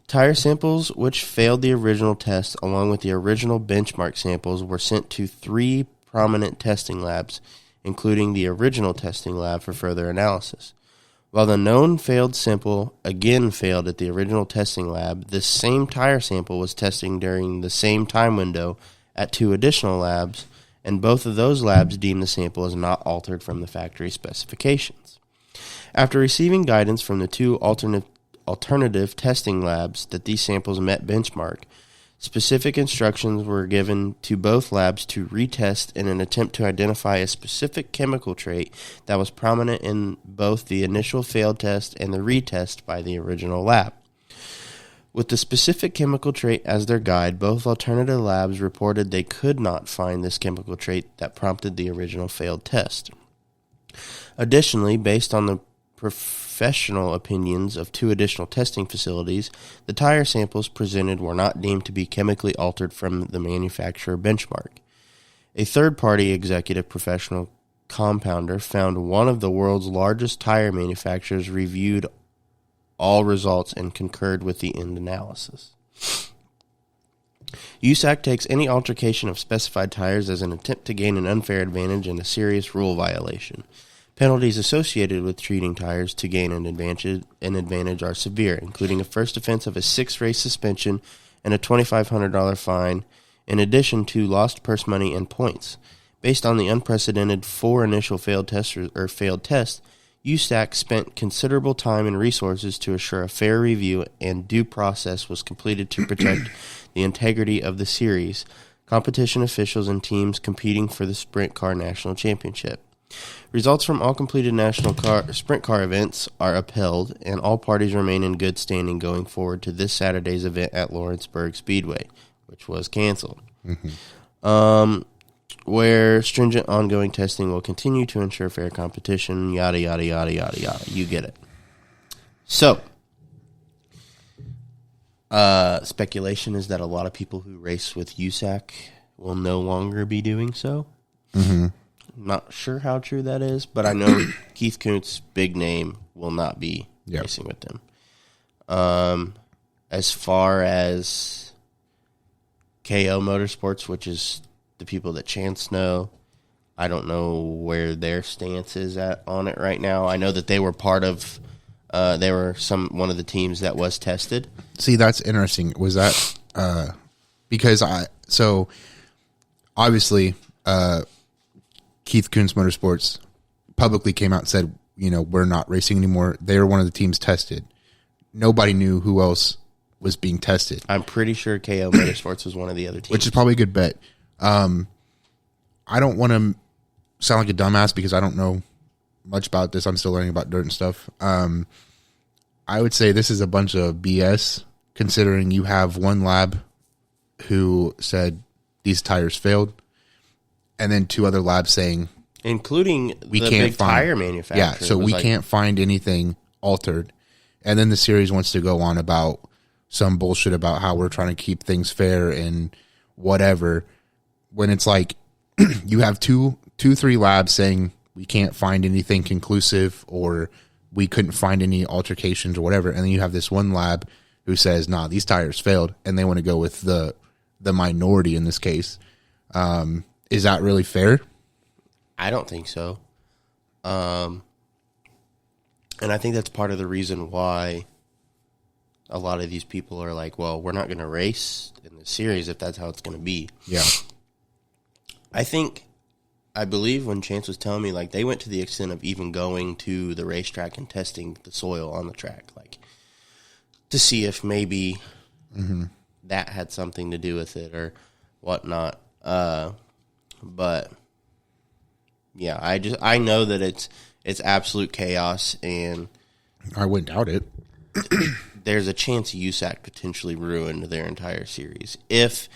Tire samples which failed the original test, along with the original benchmark samples, were sent to 3 prominent testing labs, including the original testing lab, for further analysis. While the known failed sample again failed at the original testing lab, this same tire sample was testing during the same time window at 2 additional labs, and both of those labs deemed the sample as not altered from the factory specifications. After receiving guidance from the 2 alternative testing labs that these samples met benchmark, specific instructions were given to both labs to retest in an attempt to identify a specific chemical trait that was prominent in both the initial failed test and the retest by the original lab. With the specific chemical trait as their guide, both alternative labs reported they could not find this chemical trait that prompted the original failed test. Additionally, based on the professional opinions of 2 additional testing facilities, the tire samples presented were not deemed to be chemically altered from the manufacturer benchmark. A third-party executive professional compounder found one of the world's largest tire manufacturers reviewed all results and concurred with the end analysis. USAC takes any altercation of specified tires as an attempt to gain an unfair advantage and a serious rule violation. Penalties associated with treating tires to gain an advantage are severe, including a first offense of a 6-race suspension and a $2,500 fine, in addition to lost purse money and points. Based on the unprecedented 4 initial failed tests, USAC spent considerable time and resources to assure a fair review and due process was completed to protect the integrity of the series, competition officials, and teams competing for the Sprint Car National Championship. Results from all completed sprint car events are upheld, and all parties remain in good standing going forward to this Saturday's event at Lawrenceburg Speedway, which was canceled. Where stringent ongoing testing will continue to ensure fair competition, yada, yada, yada, yada, yada. You get it. So, speculation is that a lot of people who race with USAC will no longer be doing so. Mm-hmm. Not sure how true that is, but I know Keith Kuntz, big name, will not be racing with them. As far as KO Motorsports, which is the people that Chance know, I don't know where their stance is on it right now. I know that they were part of. They were one of the teams that was tested. See, that's interesting. Was that because obviously Keith Kuntz Motorsports publicly came out and said, we're not racing anymore. They were one of the teams tested. Nobody knew who else was being tested. I'm pretty sure KO Motorsports was one of the other teams, which is probably a good bet. I don't want to sound like a dumbass because I don't know much about this. I'm still learning about dirt and stuff. I would say this is a bunch of BS, considering you have one lab who said these tires failed, and then two other labs saying, including the big tire manufacturer. Yeah, so we can't find anything altered. And then the series wants to go on about some bullshit about how we're trying to keep things fair and whatever, when it's like you have three labs saying we can't find anything conclusive or we couldn't find any altercations or whatever, and then you have this one lab who says, nah, these tires failed, and they want to go with the minority in this case. Is that really fair? I don't think so. And I think that's part of the reason why a lot of these people are like, well, we're not going to race in the series if that's how it's going to be. Yeah. I believe when Chance was telling me, like, they went to the extent of even going to the racetrack and testing the soil on the track, like, to see if maybe that had something to do with it or whatnot. But yeah, I know that it's absolute chaos, and I wouldn't doubt it. There's a chance USAC potentially ruined their entire series if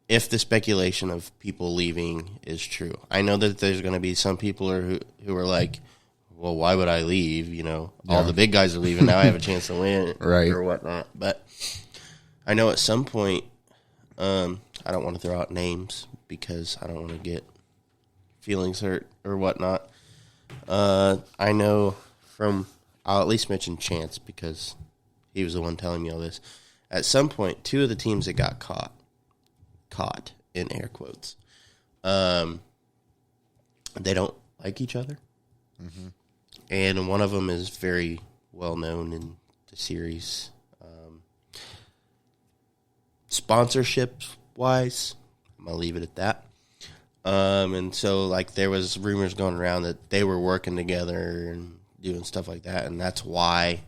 the speculation of people leaving is true. I know that there's going to be some people who are like, well, why would I leave? All the big guys are leaving. Now I have a chance to win right, or whatnot. But I know at some point, I don't want to throw out names because I don't want to get feelings hurt or whatnot. I know I'll at least mention Chance because he was the one telling me all this. At some point, two of the teams that got caught in air quotes, they don't like each other. Mm-hmm. And one of them is very well known in the series. Sponsorship wise, I'm going to leave it at that. And so, like, there was rumors going around that they were working together and doing stuff like that, and that's why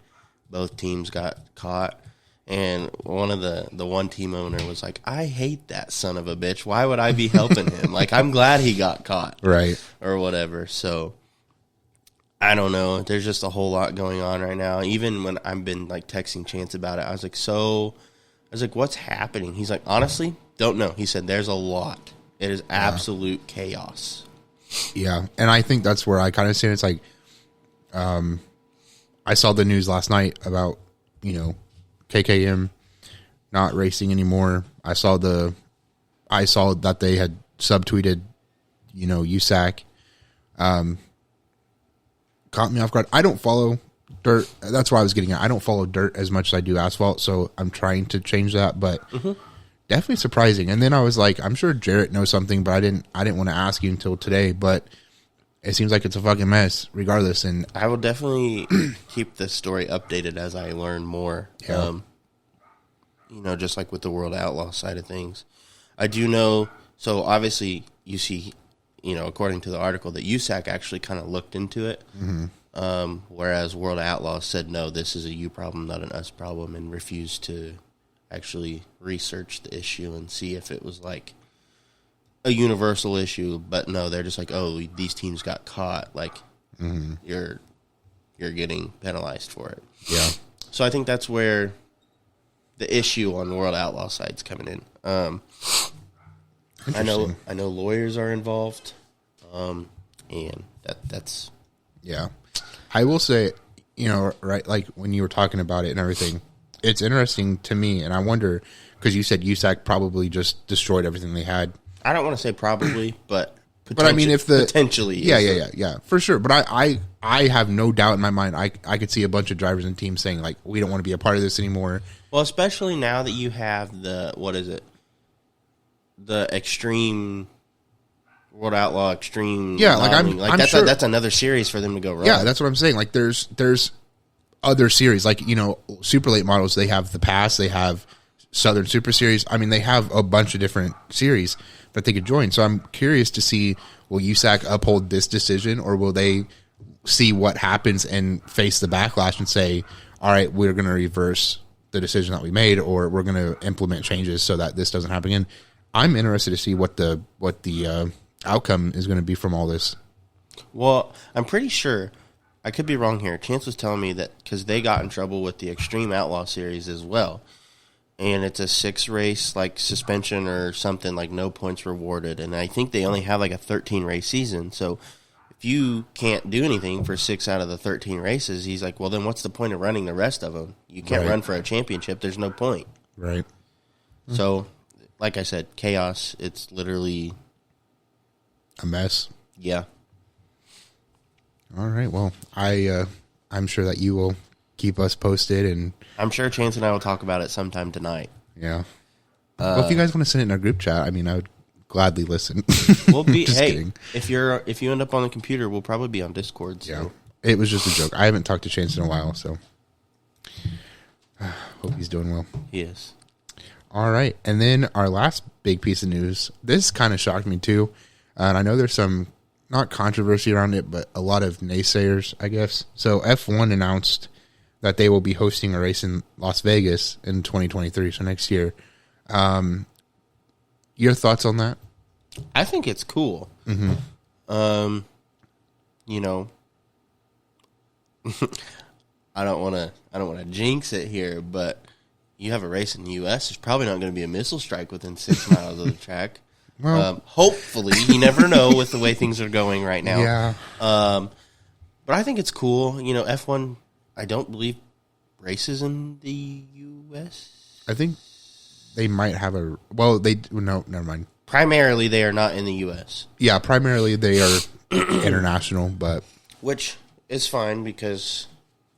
both teams got caught. And one of the one team owner was like, I hate that son of a bitch. Why would I be helping him? Like, I'm glad he got caught. Right. Or whatever. So, I don't know. There's just a whole lot going on right now. Even when I've been, like, texting Chance about it, I was like, what's happening? He's like, honestly, don't know. He said, there's a lot. It is absolute chaos. Yeah. And I think that's where I kind of say it's like, I saw the news last night about, KKM not racing anymore. I saw that they had subtweeted, USAC. Caught me off guard. I don't follow dirt. That's why I was getting at. I don't follow dirt as much as I do asphalt, so I'm trying to change that, but definitely surprising. And then I was like, I'm sure Jarrett knows something, but I didn't want to ask you until today, but it seems like it's a fucking mess regardless. And I will definitely keep this story updated as I learn more. Yeah. Just like with the World Outlaw side of things. I do know, so obviously you see, according to the article, that USAC actually kind of looked into it. Mm-hmm. Whereas World Outlaw said, no, this is a you problem, not an us problem, and refused to actually research the issue and see if it was like a universal issue. But no, they're just like, oh, these teams got caught. Like, you're getting penalized for it. Yeah. So I think that's where the issue on the World Outlaw side's coming in. I know lawyers are involved, and that's yeah. I will say, right, like when you were talking about it and everything, it's interesting to me, and I wonder, because you said USAC probably just destroyed everything they had. I don't want to say probably, but I mean, if the potentially, yeah, for sure. But I have no doubt in my mind. I could see a bunch of drivers and teams saying like, we don't want to be a part of this anymore. Well, especially now that you have the Extreme World Outlaw Extreme. Yeah, like I'm sure that's another series for them to go run. Yeah, that's what I'm saying. Like there's other series, like super late models. They have the Pass, they have Southern Super Series. I mean, they have a bunch of different series that they could join. So I'm curious to see, will USAC uphold this decision, or will they see what happens and face the backlash and say, all right, we're going to reverse the decision that we made, or we're going to implement changes so that this doesn't happen again. I'm interested to see what the outcome is going to be from all this. Well, I'm pretty sure, I could be wrong here. Chance was telling me that because they got in trouble with the Extreme Outlaw Series as well. And it's a 6-race like suspension or something, like no points rewarded. And I think they only have like a 13-race season. So if you can't do anything for 6 out of the 13 races, he's like, well, then what's the point of running the rest of them? You can't run for a championship. There's no point. Right. So, like I said, chaos. It's literally a mess. Yeah. All right. Well, I'm sure that you will keep us posted, and I'm sure Chance and I will talk about it sometime tonight. Yeah. Well, if you guys want to send it in our group chat, I mean, I would gladly listen. We'll be kidding. if you end up on the computer, we'll probably be on Discord. So. Yeah. It was just a joke. I haven't talked to Chance in a while, so hope he's doing well. He is. All right. And then our last big piece of news. This kind of shocked me too. And I know there's some, not controversy around it, but a lot of naysayers, I guess. So F1 announced that they will be hosting a race in Las Vegas in 2023, so next year. Your thoughts on that? I think it's cool. Mm-hmm. I don't want to jinx it here, but you have a race in the U.S. There's probably not going to be a missile strike within 6 miles of the track. Well, hopefully, you never know with the way things are going right now. Yeah. But I think it's cool. F1. I don't believe races in the U.S. I think they might have no, never mind. Primarily, they are not in the U.S. Yeah, primarily they are international, but which is fine because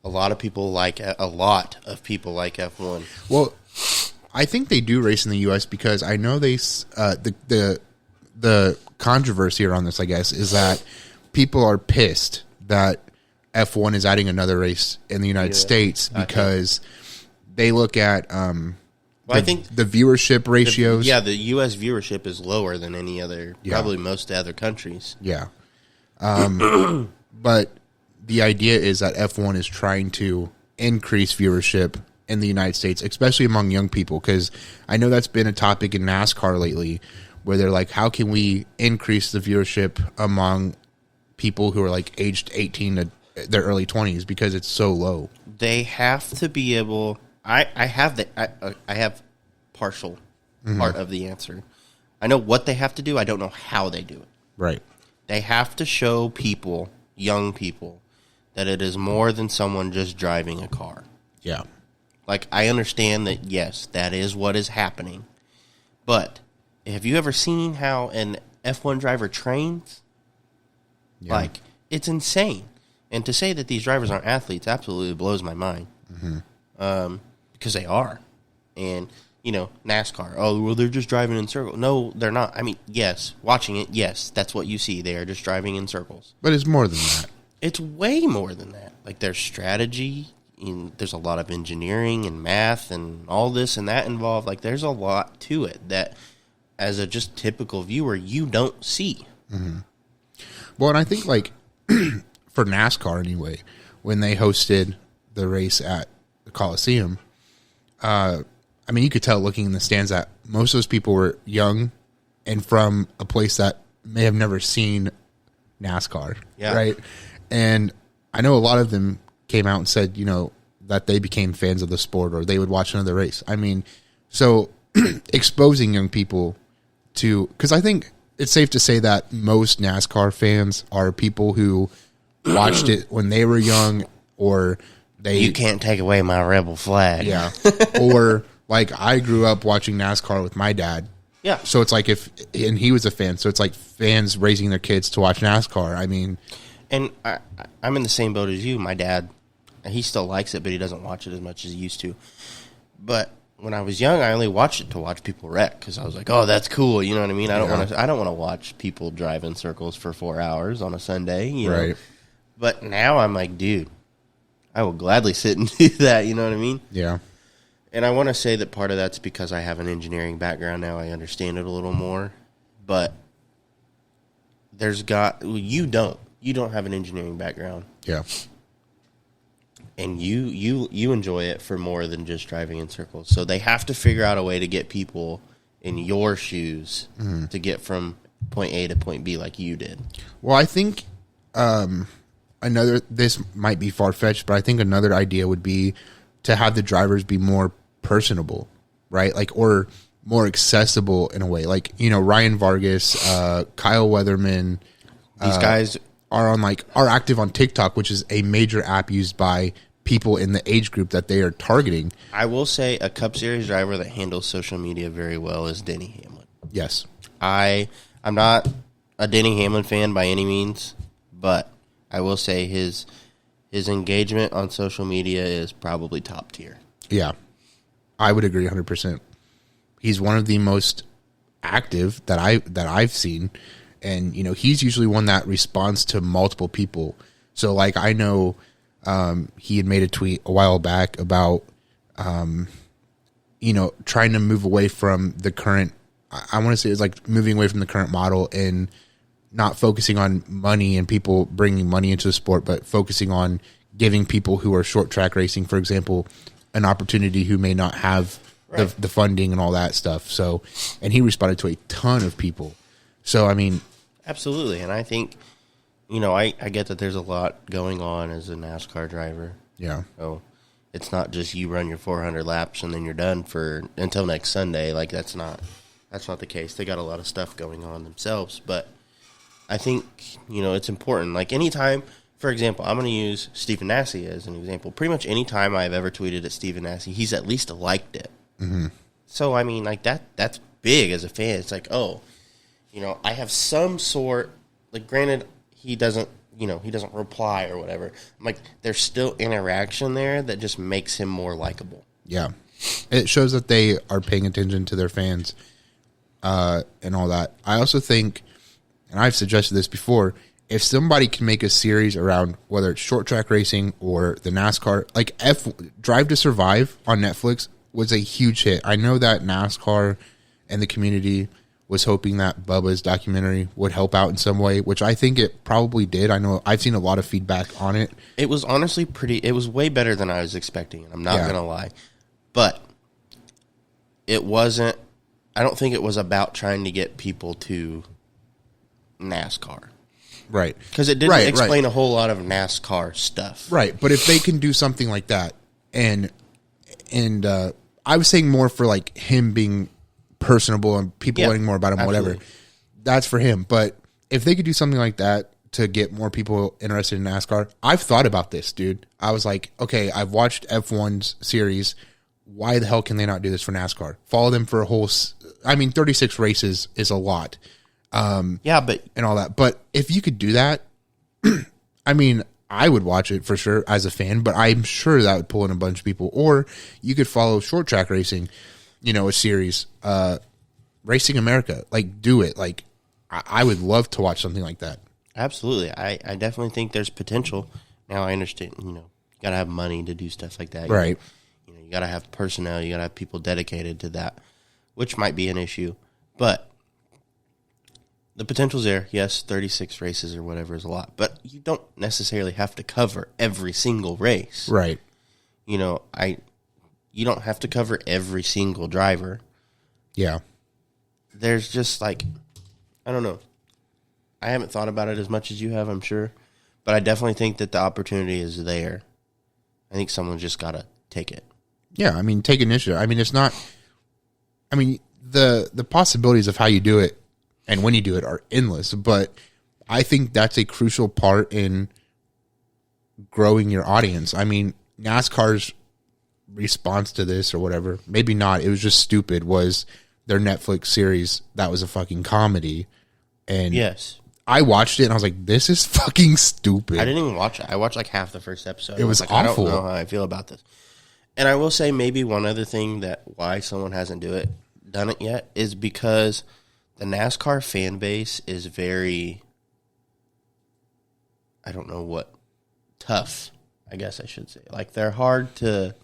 a lot of people like F1. Well, I think they do race in the U.S. because I know they the controversy around this, I guess, is that people are pissed that F1 is adding another race in the United States because they look at I think the viewership ratios. The U.S. viewership is lower than any other, probably most other countries. Yeah. But the idea is that F1 is trying to increase viewership in the United States, especially among young people, because I know that's been a topic in NASCAR lately where they're like, how can we increase the viewership among people who are like aged 18 to their early 20s because it's so low. They have to be able. I have partial part of the answer. I know what they have to do. I don't know how they do it. Right. They have to show people, young people, that it is more than someone just driving a car. Yeah. Like, I understand that, yes, that is what is happening. But have you ever seen how an F1 driver trains? Yeah. Like, it's insane. And to say that these drivers aren't athletes absolutely blows my mind. Mm-hmm. Because they are. And, NASCAR, oh, well, they're just driving in circles. No, they're not. I mean, yes, watching it, yes, that's what you see. They are just driving in circles. But it's more than that. It's way more than that. Like, there's strategy, and there's a lot of engineering and math and all this and that involved. Like, there's a lot to it that, as a just typical viewer, you don't see. Mm-hmm. Well, and I think, like, for NASCAR anyway, when they hosted the race at the Coliseum, I mean, you could tell looking in the stands that most of those people were young and from a place that may have never seen NASCAR, right? And I know a lot of them came out and said, that they became fans of the sport or they would watch another race. I mean, so exposing young people to, because I think it's safe to say that most NASCAR fans are people who watched it when they were young or You can't take away my rebel flag. Yeah. Or like I grew up watching NASCAR with my dad. Yeah. So it's like and he was a fan. So it's like fans raising their kids to watch NASCAR. I mean, and I'm in the same boat as you. My dad, he still likes it, but he doesn't watch it as much as he used to. But when I was young, I only watched it to watch people wreck because I was like, "Oh, that's cool." You know what I mean? I don't want to watch people drive in circles for 4 hours on a Sunday. You know? But now I'm like, dude, I will gladly sit and do that. You know what I mean? Yeah. And I want to say that part of that's because I have an engineering background now. I understand it a little more. But you don't have an engineering background. Yeah. And you enjoy it for more than just driving in circles. So they have to figure out a way to get people in your shoes to get from point A to point B like you did. Well, I think this might be far-fetched, but I think another idea would be to have the drivers be more personable, right? Like, or more accessible in a way. Like, Ryan Vargas, Kyle Weatherman, these guys are active on TikTok, which is a major app used by people in the age group that they are targeting. I will say a Cup Series driver that handles social media very well is Denny Hamlin. Yes. I'm not a Denny Hamlin fan by any means, but I will say his engagement on social media is probably top tier. Yeah. I would agree 100%. He's one of the most active that I've seen, and he's usually one that responds to multiple people. So like I know he had made a tweet a while back about trying to move away from the current. I want to say it's like moving away from the current model and not focusing on money and people bringing money into the sport, but focusing on giving people who are short track racing, for example, an opportunity who may not have the funding and all that stuff. So, and he responded to a ton of people. So, I mean, absolutely. And I think, I get that there's a lot going on as a NASCAR driver. Yeah. So it's not just you run your 400 laps and then you're done until next Sunday. Like that's not the case. They got a lot of stuff going on themselves, but I think, it's important. Like anytime, for example, I'm going to use Stephen Nasse as an example. Pretty much any time I've ever tweeted at Stephen Nasse, he's at least liked it. Mm-hmm. So, I mean, like that's big as a fan. It's like, I have some sort, like granted, he doesn't reply or whatever. I'm like, there's still interaction there that just makes him more likable. Yeah. It shows that they are paying attention to their fans and all that. I also think, and I've suggested this before, if somebody can make a series around whether it's short track racing or the NASCAR, like Drive to Survive on Netflix was a huge hit. I know that NASCAR and the community was hoping that Bubba's documentary would help out in some way, which I think it probably did. I know I've seen a lot of feedback on it. It was honestly it was way better than I was expecting. I'm not going to lie. But it wasn't, I don't think it was about trying to get people to NASCAR. Right. Because it didn't explain a whole lot of NASCAR stuff. Right. But if they can do something like that, and I was saying more for like him being personable and people learning more about him, absolutely. whatever, that's for him. But if they could do something like that to get more people interested in NASCAR, I've thought about this, dude. I was like, okay, I've watched F1's series. Why the hell can they not do this for NASCAR? Follow them for a whole, 36 races is a lot. But and all that. But if you could do that, I mean, I would watch it for sure as a fan, but I'm sure that would pull in a bunch of people. Or you could follow short track racing, a series, Racing America, like do it. Like I would love to watch something like that. Absolutely. I definitely think there's potential. Now I understand, you got to have money to do stuff like that. Right. You got to have personnel. You got to have people dedicated to that, which might be an issue. But the potential's there. Yes, 36 races or whatever is a lot. But you don't necessarily have to cover every single race. Right. You don't have to cover every single driver. Yeah. There's just like, I don't know. I haven't thought about it as much as you have, I'm sure. But I definitely think that the opportunity is there. I think someone's just got to take it. Yeah, I mean, take initiative. I mean, it's not... I mean, the possibilities of how you do it and when you do it are endless, but I think that's a crucial part in growing your audience. I mean, NASCAR's response to this or whatever, maybe not, it was just stupid, was their Netflix series that was a fucking comedy. And yes, I watched it and I was like, this is fucking stupid. I didn't even watch it. I watched like half the first episode. It was like, awful. I don't know how I feel about this. And I will say maybe one other thing that why someone hasn't done it yet is because the NASCAR fan base is very, I don't know what, tough, I guess I should say. Like, they're hard to...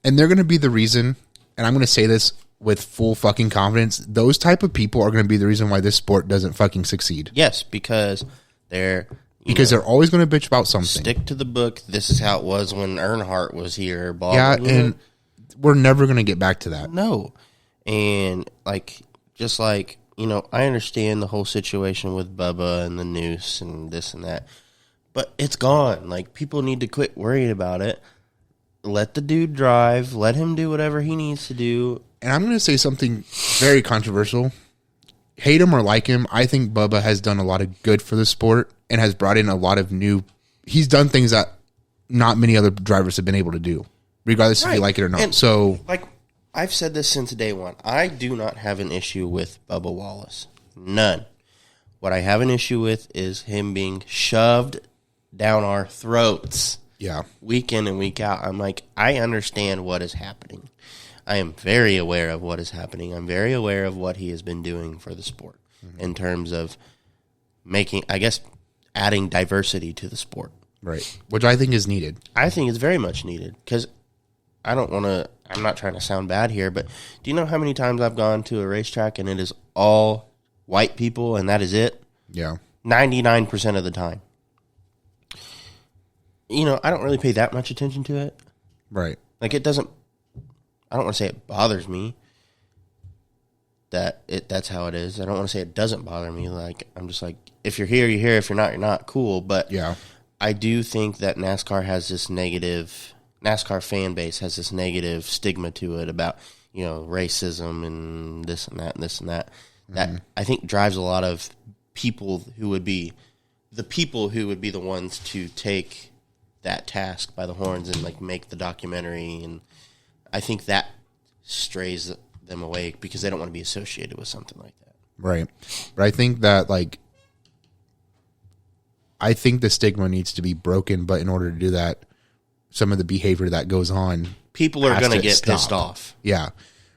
And they're going to be the reason, and I'm going to say this with full fucking confidence, those type of people are going to be the reason why this sport doesn't fucking succeed. Yes, because they're... They're always going to bitch about something. Stick to the book. This is how it was when Earnhardt was here. Blah, Yeah, blah, and we're never going to get back to that. No. And, like, just like, I understand the whole situation with Bubba and the noose and this and that. But it's gone. Like, people need to quit worrying about it. Let the dude drive. Let him do whatever he needs to do. And I'm going to say something very controversial. Hate him or like him, I think Bubba has done a lot of good for the sport and has brought in a lot of new... He's done things that not many other drivers have been able to do, regardless if you like it or not. And, so, like, I've said this since day one. I do not have an issue with Bubba Wallace. None. What I have an issue with is him being shoved down our throats. Yeah. Week in and week out. I'm like, I understand what is happening. I am very aware of what is happening. I'm very aware of what he has been doing for the sport in terms of making, I guess, adding diversity to the sport. Right. Which I think is needed. I think it's very much needed because I'm not trying to sound bad here, but do you know how many times I've gone to a racetrack and it is all white people and that is it? Yeah. 99% of the time. I don't really pay that much attention to it. Right. Like, it doesn't, I don't want to say it bothers me that's how it is. I don't want to say it doesn't bother me. Like, I'm just like, if you're here, you're here. If you're not, you're not. Cool. But yeah, I do think that NASCAR fan base has this negative stigma to it about, racism and this and that and this and that. That I think drives a lot of people who would be the ones to take that task by the horns and like make the documentary, and I think that strays them away because they don't want to be associated with something like that. Right. But I think that I think the stigma needs to be broken, but in order to do that, some of the behavior that goes on, people are going to get pissed off. Yeah.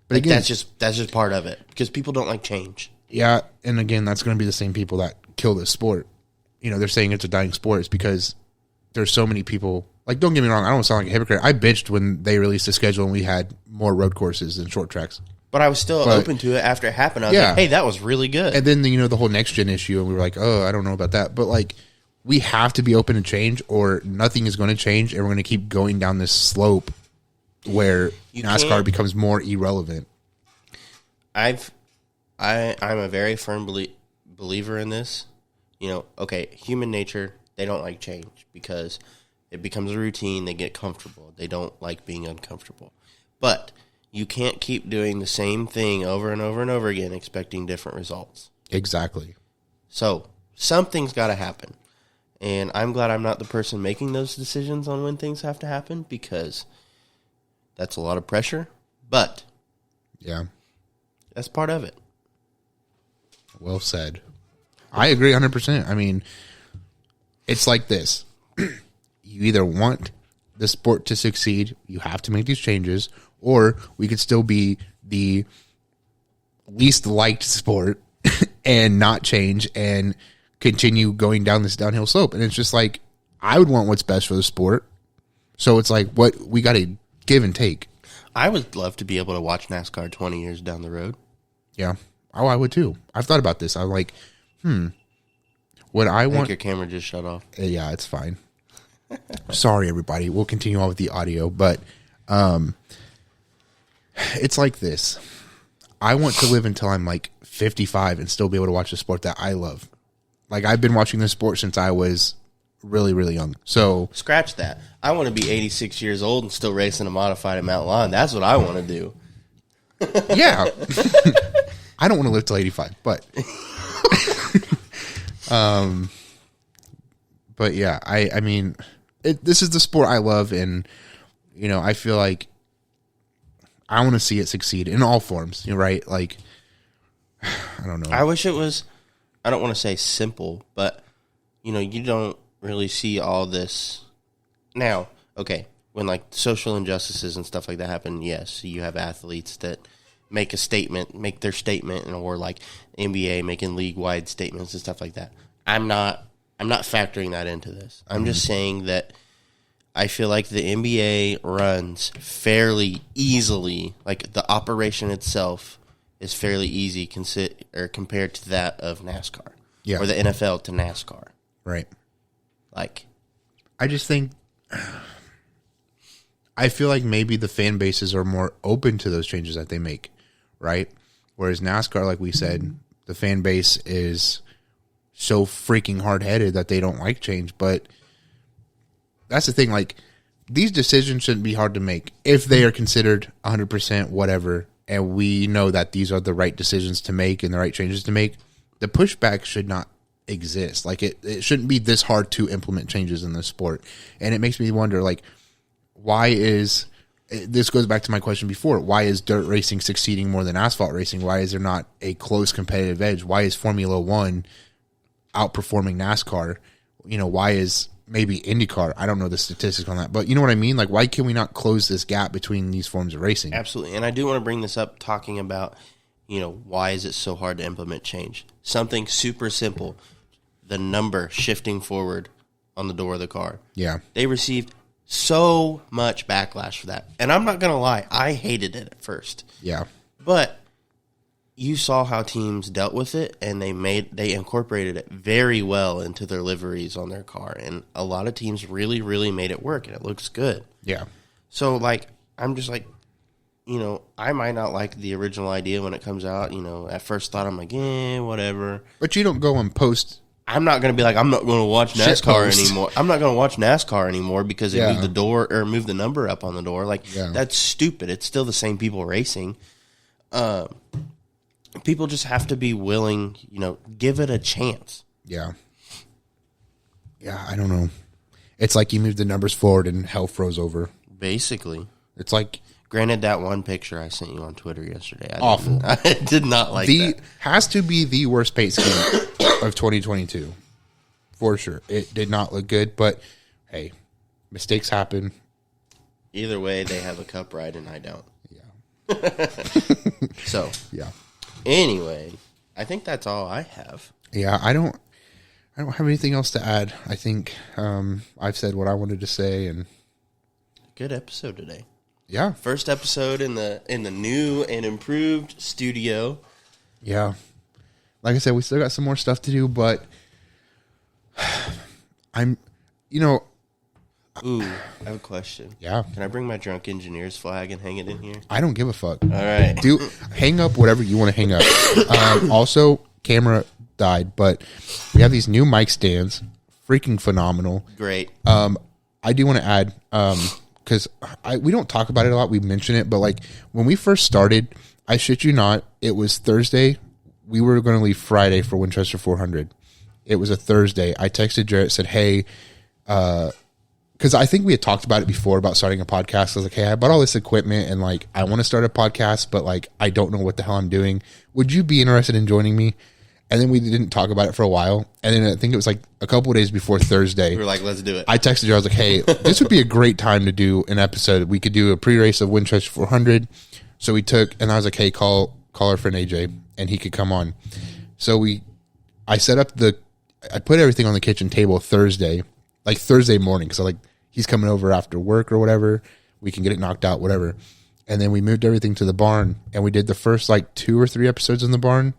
But like, again, that's just part of it because people don't like change. Yeah, and again, that's going to be the same people that kill this sport. They're saying it's a dying sport. It's because there's so many people. Like, don't get me wrong, I don't sound like a hypocrite. I bitched when they released the schedule and we had more road courses than short tracks. But I was still open to it after it happened. I was like, hey, that was really good. And then, the whole next gen issue, and we were like, oh, I don't know about that. But, we have to be open to change or nothing is going to change, and we're going to keep going down this slope where NASCAR becomes more irrelevant. I'm a very firm believer in this. Okay, human nature, they don't like change because it becomes a routine. They get comfortable. They don't like being uncomfortable. But you can't keep doing the same thing over and over and over again expecting different results. Exactly. So something's got to happen. And I'm glad I'm not the person making those decisions on when things have to happen because that's a lot of pressure. But yeah, that's part of it. Well said. I agree 100%. I mean, it's like this. You either want the sport to succeed, you have to make these changes, or we could still be the least liked sport and not change and continue going down this downhill slope. And it's just like, I would want what's best for the sport. So it's like, what we got to give and take. I would love to be able to watch NASCAR 20 years down the road. Yeah. Oh, I would too. I've thought about this. I'm like, would I want... your camera just shut off. Yeah, it's fine. Sorry, everybody. We'll continue on with the audio, but it's like this. I want to live until I'm 55 and still be able to watch a sport that I love. I've been watching this sport since I was really, really young. So scratch that. I want to be 86 years old and still racing a modified at Mount Lawn. That's what I want to do. Yeah. I don't want to live till 85, but but yeah, I mean, this is the sport I love, and I feel like I want to see it succeed in all forms. You're right. Like, I don't know. I wish it was. I don't want to say simple, but you don't really see all this now. Okay, when like social injustices and stuff like that happen, yes, you have athletes that make their statement, or like NBA making league-wide statements and stuff like that. I'm not factoring that into this. I'm just saying that I feel like the NBA runs fairly easily. Like the operation itself is fairly easy compared to that of NASCAR. Yeah. Or the NFL to NASCAR. Right. Like, I just think, I feel like maybe the fan bases are more open to those changes that they make, right? Whereas NASCAR, like we said, the fan base is so freaking hard-headed that they don't like change. But that's the thing, like, these decisions shouldn't be hard to make if they are considered 100% whatever, and we know that these are the right decisions to make and the right changes to make. The pushback should not exist. Like, it shouldn't be this hard to implement changes in this sport. And it makes me wonder, like, why is this goes back to my question before, why is dirt racing succeeding more than asphalt racing? Why is there not a close competitive edge? Why is Formula One outperforming NASCAR? Why is maybe IndyCar? I don't know the statistics on that, but you know what I mean? Like, why can we not close this gap between these forms of racing? absolutely. And I do want to bring this up talking about, why is it so hard to implement change? Something super simple, the number shifting forward on the door of the car. Yeah. They received so much backlash for that. And I'm not going to lie, I hated it at first. Yeah. But you saw how teams dealt with it, and they incorporated it very well into their liveries on their car. And a lot of teams really, really made it work, and it looks good. Yeah. So, like, I'm just like, I might not like the original idea when it comes out. At first thought, I'm like, whatever. But you don't go and post. I'm not going to be like, I'm not going to watch NASCAR anymore. I'm not going to watch NASCAR anymore because they moved the door or moved the number up on the door. Like, that's stupid. It's still the same people racing. People just have to be willing, give it a chance. Yeah. Yeah, I don't know. It's like you moved the numbers forward and hell froze over. Basically. It's like... Granted, that one picture I sent you on Twitter yesterday. Awful. I did not like that. Has to be the worst paint scheme of 2022. For sure. It did not look good, but hey, mistakes happen. Either way, they have a cup ride and I don't. Yeah. So. Yeah. Anyway, I think that's all I have. Yeah, I don't have anything else to add. I think I've said what I wanted to say, and good episode today. Yeah, first episode in the new and improved studio. Yeah, like I said, we still got some more stuff to do, but Ooh, I have a question. Yeah. Can I bring my drunk engineer's flag and hang it in here? I don't give a fuck. All right. Hang up whatever you want to hang up. Also, camera died, but we have these new mic stands. Freaking phenomenal. Great. I do want to add, because we don't talk about it a lot. We mention it, but like when we first started, I shit you not, it was Thursday. We were going to leave Friday for Winchester 400. It was a Thursday. I texted Jarrett, said, hey, because I think we had talked about it before about starting a podcast. I was like, hey, I bought all this equipment and like I want to start a podcast, but like I don't know what the hell I'm doing. Would you be interested in joining me? And then we didn't talk about it for a while. And then I think it was like a couple of days before Thursday. We were like, let's do it. I texted you. I was like, hey, this would be a great time to do an episode. We could do a pre-race of Winchester 400. So we took, and I was like, hey, call our friend AJ and he could come on. So I set up I put everything on the kitchen table Thursday morning. So like he's coming over after work or whatever. We can get it knocked out, whatever. And then we moved everything to the barn and we did the first like 2 or 3 episodes in the barn.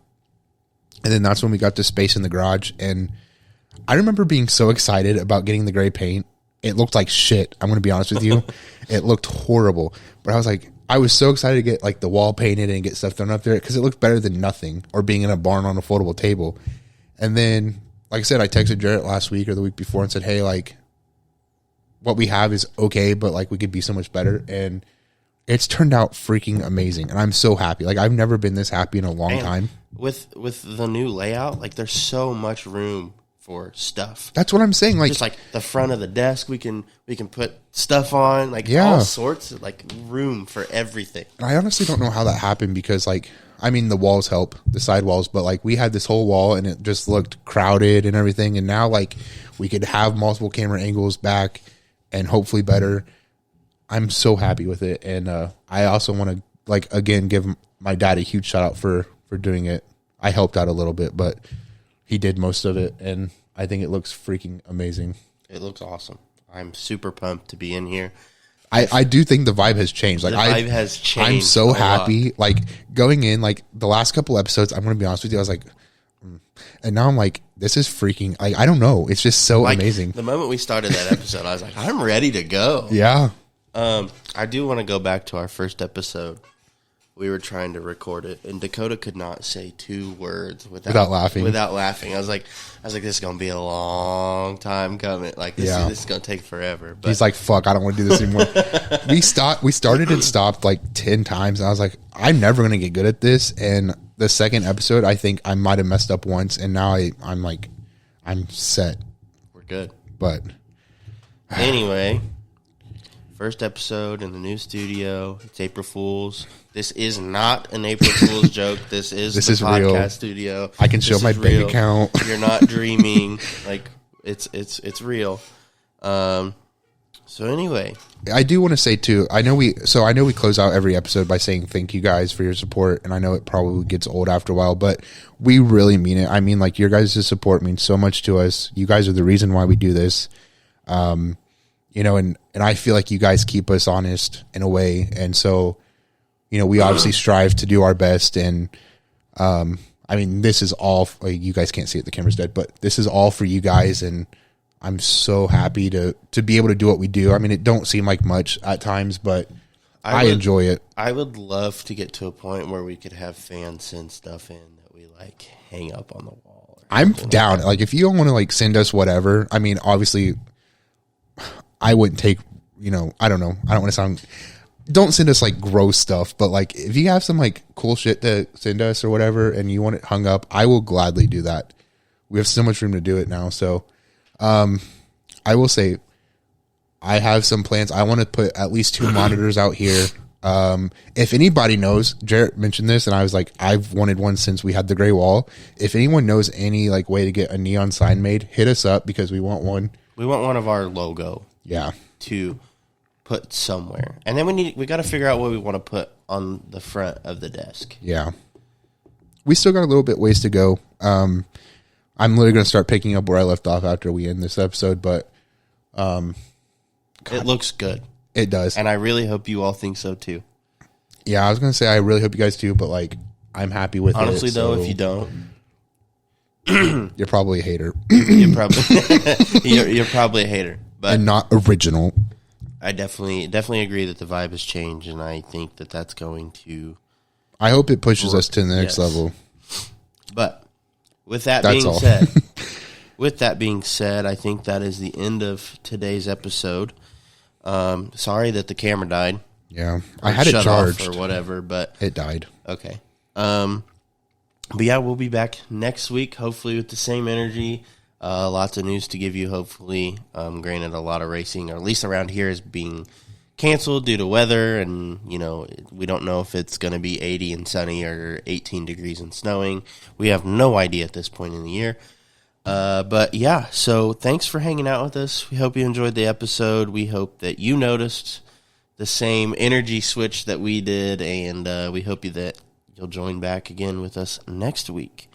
And then that's when we got to space in the garage. And I remember being so excited about getting the gray paint. It looked like shit. I'm going to be honest with you. It looked horrible. But I was so excited to get like the wall painted and get stuff done up there because it looked better than nothing or being in a barn on a foldable table. And then, like I said, I texted Jarrett last week or the week before and said, hey, like what we have is okay, but like we could be so much better. And it's turned out freaking amazing. And I'm so happy. Like I've never been this happy in a long time. With the new layout, like there's so much room for stuff. That's what I'm saying. Like, Just like the front of the desk, we can put stuff on, like Yeah. all sorts of like room for everything. I honestly don't know how that happened because, like, I mean, the walls help, the side walls, but like we had this whole wall and it just looked crowded and everything. And now, like, we could have multiple camera angles back and hopefully better. I'm so happy with it. And I also want to, like, again, give my dad a huge shout out for doing it. I helped out a little bit, but he did most of it. And I think it looks freaking amazing. It looks awesome. I'm super pumped to be in here. I do think the vibe has changed. Like, The vibe has changed. I'm so a happy. lot. Like, going in, like, the last couple episodes, I'm going to be honest with you, I was like, and now I'm like, this is freaking, like, I don't know. It's just so Like, amazing. The moment we started that episode, I was like, I'm ready to go. Yeah. I do want to go back to our first episode. We were trying to record it, and Dakota could not say 2 words Without laughing. Without laughing, I was like, this is gonna be a long time coming. Like, this is gonna take forever. But He's like, fuck, I don't want to do this anymore. We started and stopped like 10 times. And I was like, I'm never going to get good at this. And the second episode, I think I might have messed up once. And now I'm like, I'm set. we're good. But Anyway, first episode in the new studio. It's April Fool's. This is not an April Fool's joke. This is the podcast real. studio. I can show This my is bank real. account. You're not dreaming. Like, it's real. So anyway, I do want to say too, I know we close out every episode by saying thank you guys for your support. And I know it probably gets old after a while, but we really mean it. I mean, like, your guys' support means so much to us. You guys are the reason why we do this. You know, and I feel like you guys keep us honest in a way. And so, you know, we obviously strive to do our best. And, I mean, this is all, you guys can't see it, the camera's dead, but this is all for you guys. And I'm so happy to be able to do what we do. I mean, it don't seem like much at times, but I enjoy it. I would love to get to a point where we could have fans send stuff in that we like hang up on the wall. I'm down. Like, if you don't want to like send us whatever, I mean, obviously I wouldn't take, you know, I don't know. I don't want to sound, don't send us like gross stuff, but like if you have some like cool shit to send us or whatever and you want it hung up, I will gladly do that. We have so much room to do it now. So, I will say I have some plans. I want to put at least 2 monitors out here. If anybody knows, Jarrett mentioned this and I was like, I've wanted one since we had the gray wall. If anyone knows any like way to get a neon sign made, hit us up because we want one. We want one of our logo. Yeah. To put somewhere. And then we got to figure out what we want to put on the front of the desk. Yeah. We still got a little bit ways to go. I'm literally going to start picking up where I left off after we end this episode, but it looks good. It does. And I really hope you all think so too. Yeah, I was going to say I really hope you guys do, but like I'm happy with Honestly, it. though, So if you don't, you're probably a hater you're probably you're probably a hater. But and not original. I definitely agree that the vibe has changed, and I think that that's going to. I hope it pushes us to the next level. But with that That's being all. said, I think that is the end of today's episode. Sorry that the camera died. Yeah, I had it shut charged off or whatever, but it died. okay. But yeah, we'll be back next week, hopefully with the same energy. Lots of news to give you, hopefully. Granted, a lot of racing, or at least around here, is being canceled due to weather, and, you know, we don't know if it's going to be 80 and sunny or 18 degrees and snowing. We have no idea at this point in the year. But yeah, so thanks for hanging out with us. We hope you enjoyed the episode. We hope that you noticed the same energy switch that we did, and we hope that you'll join back again with us next week.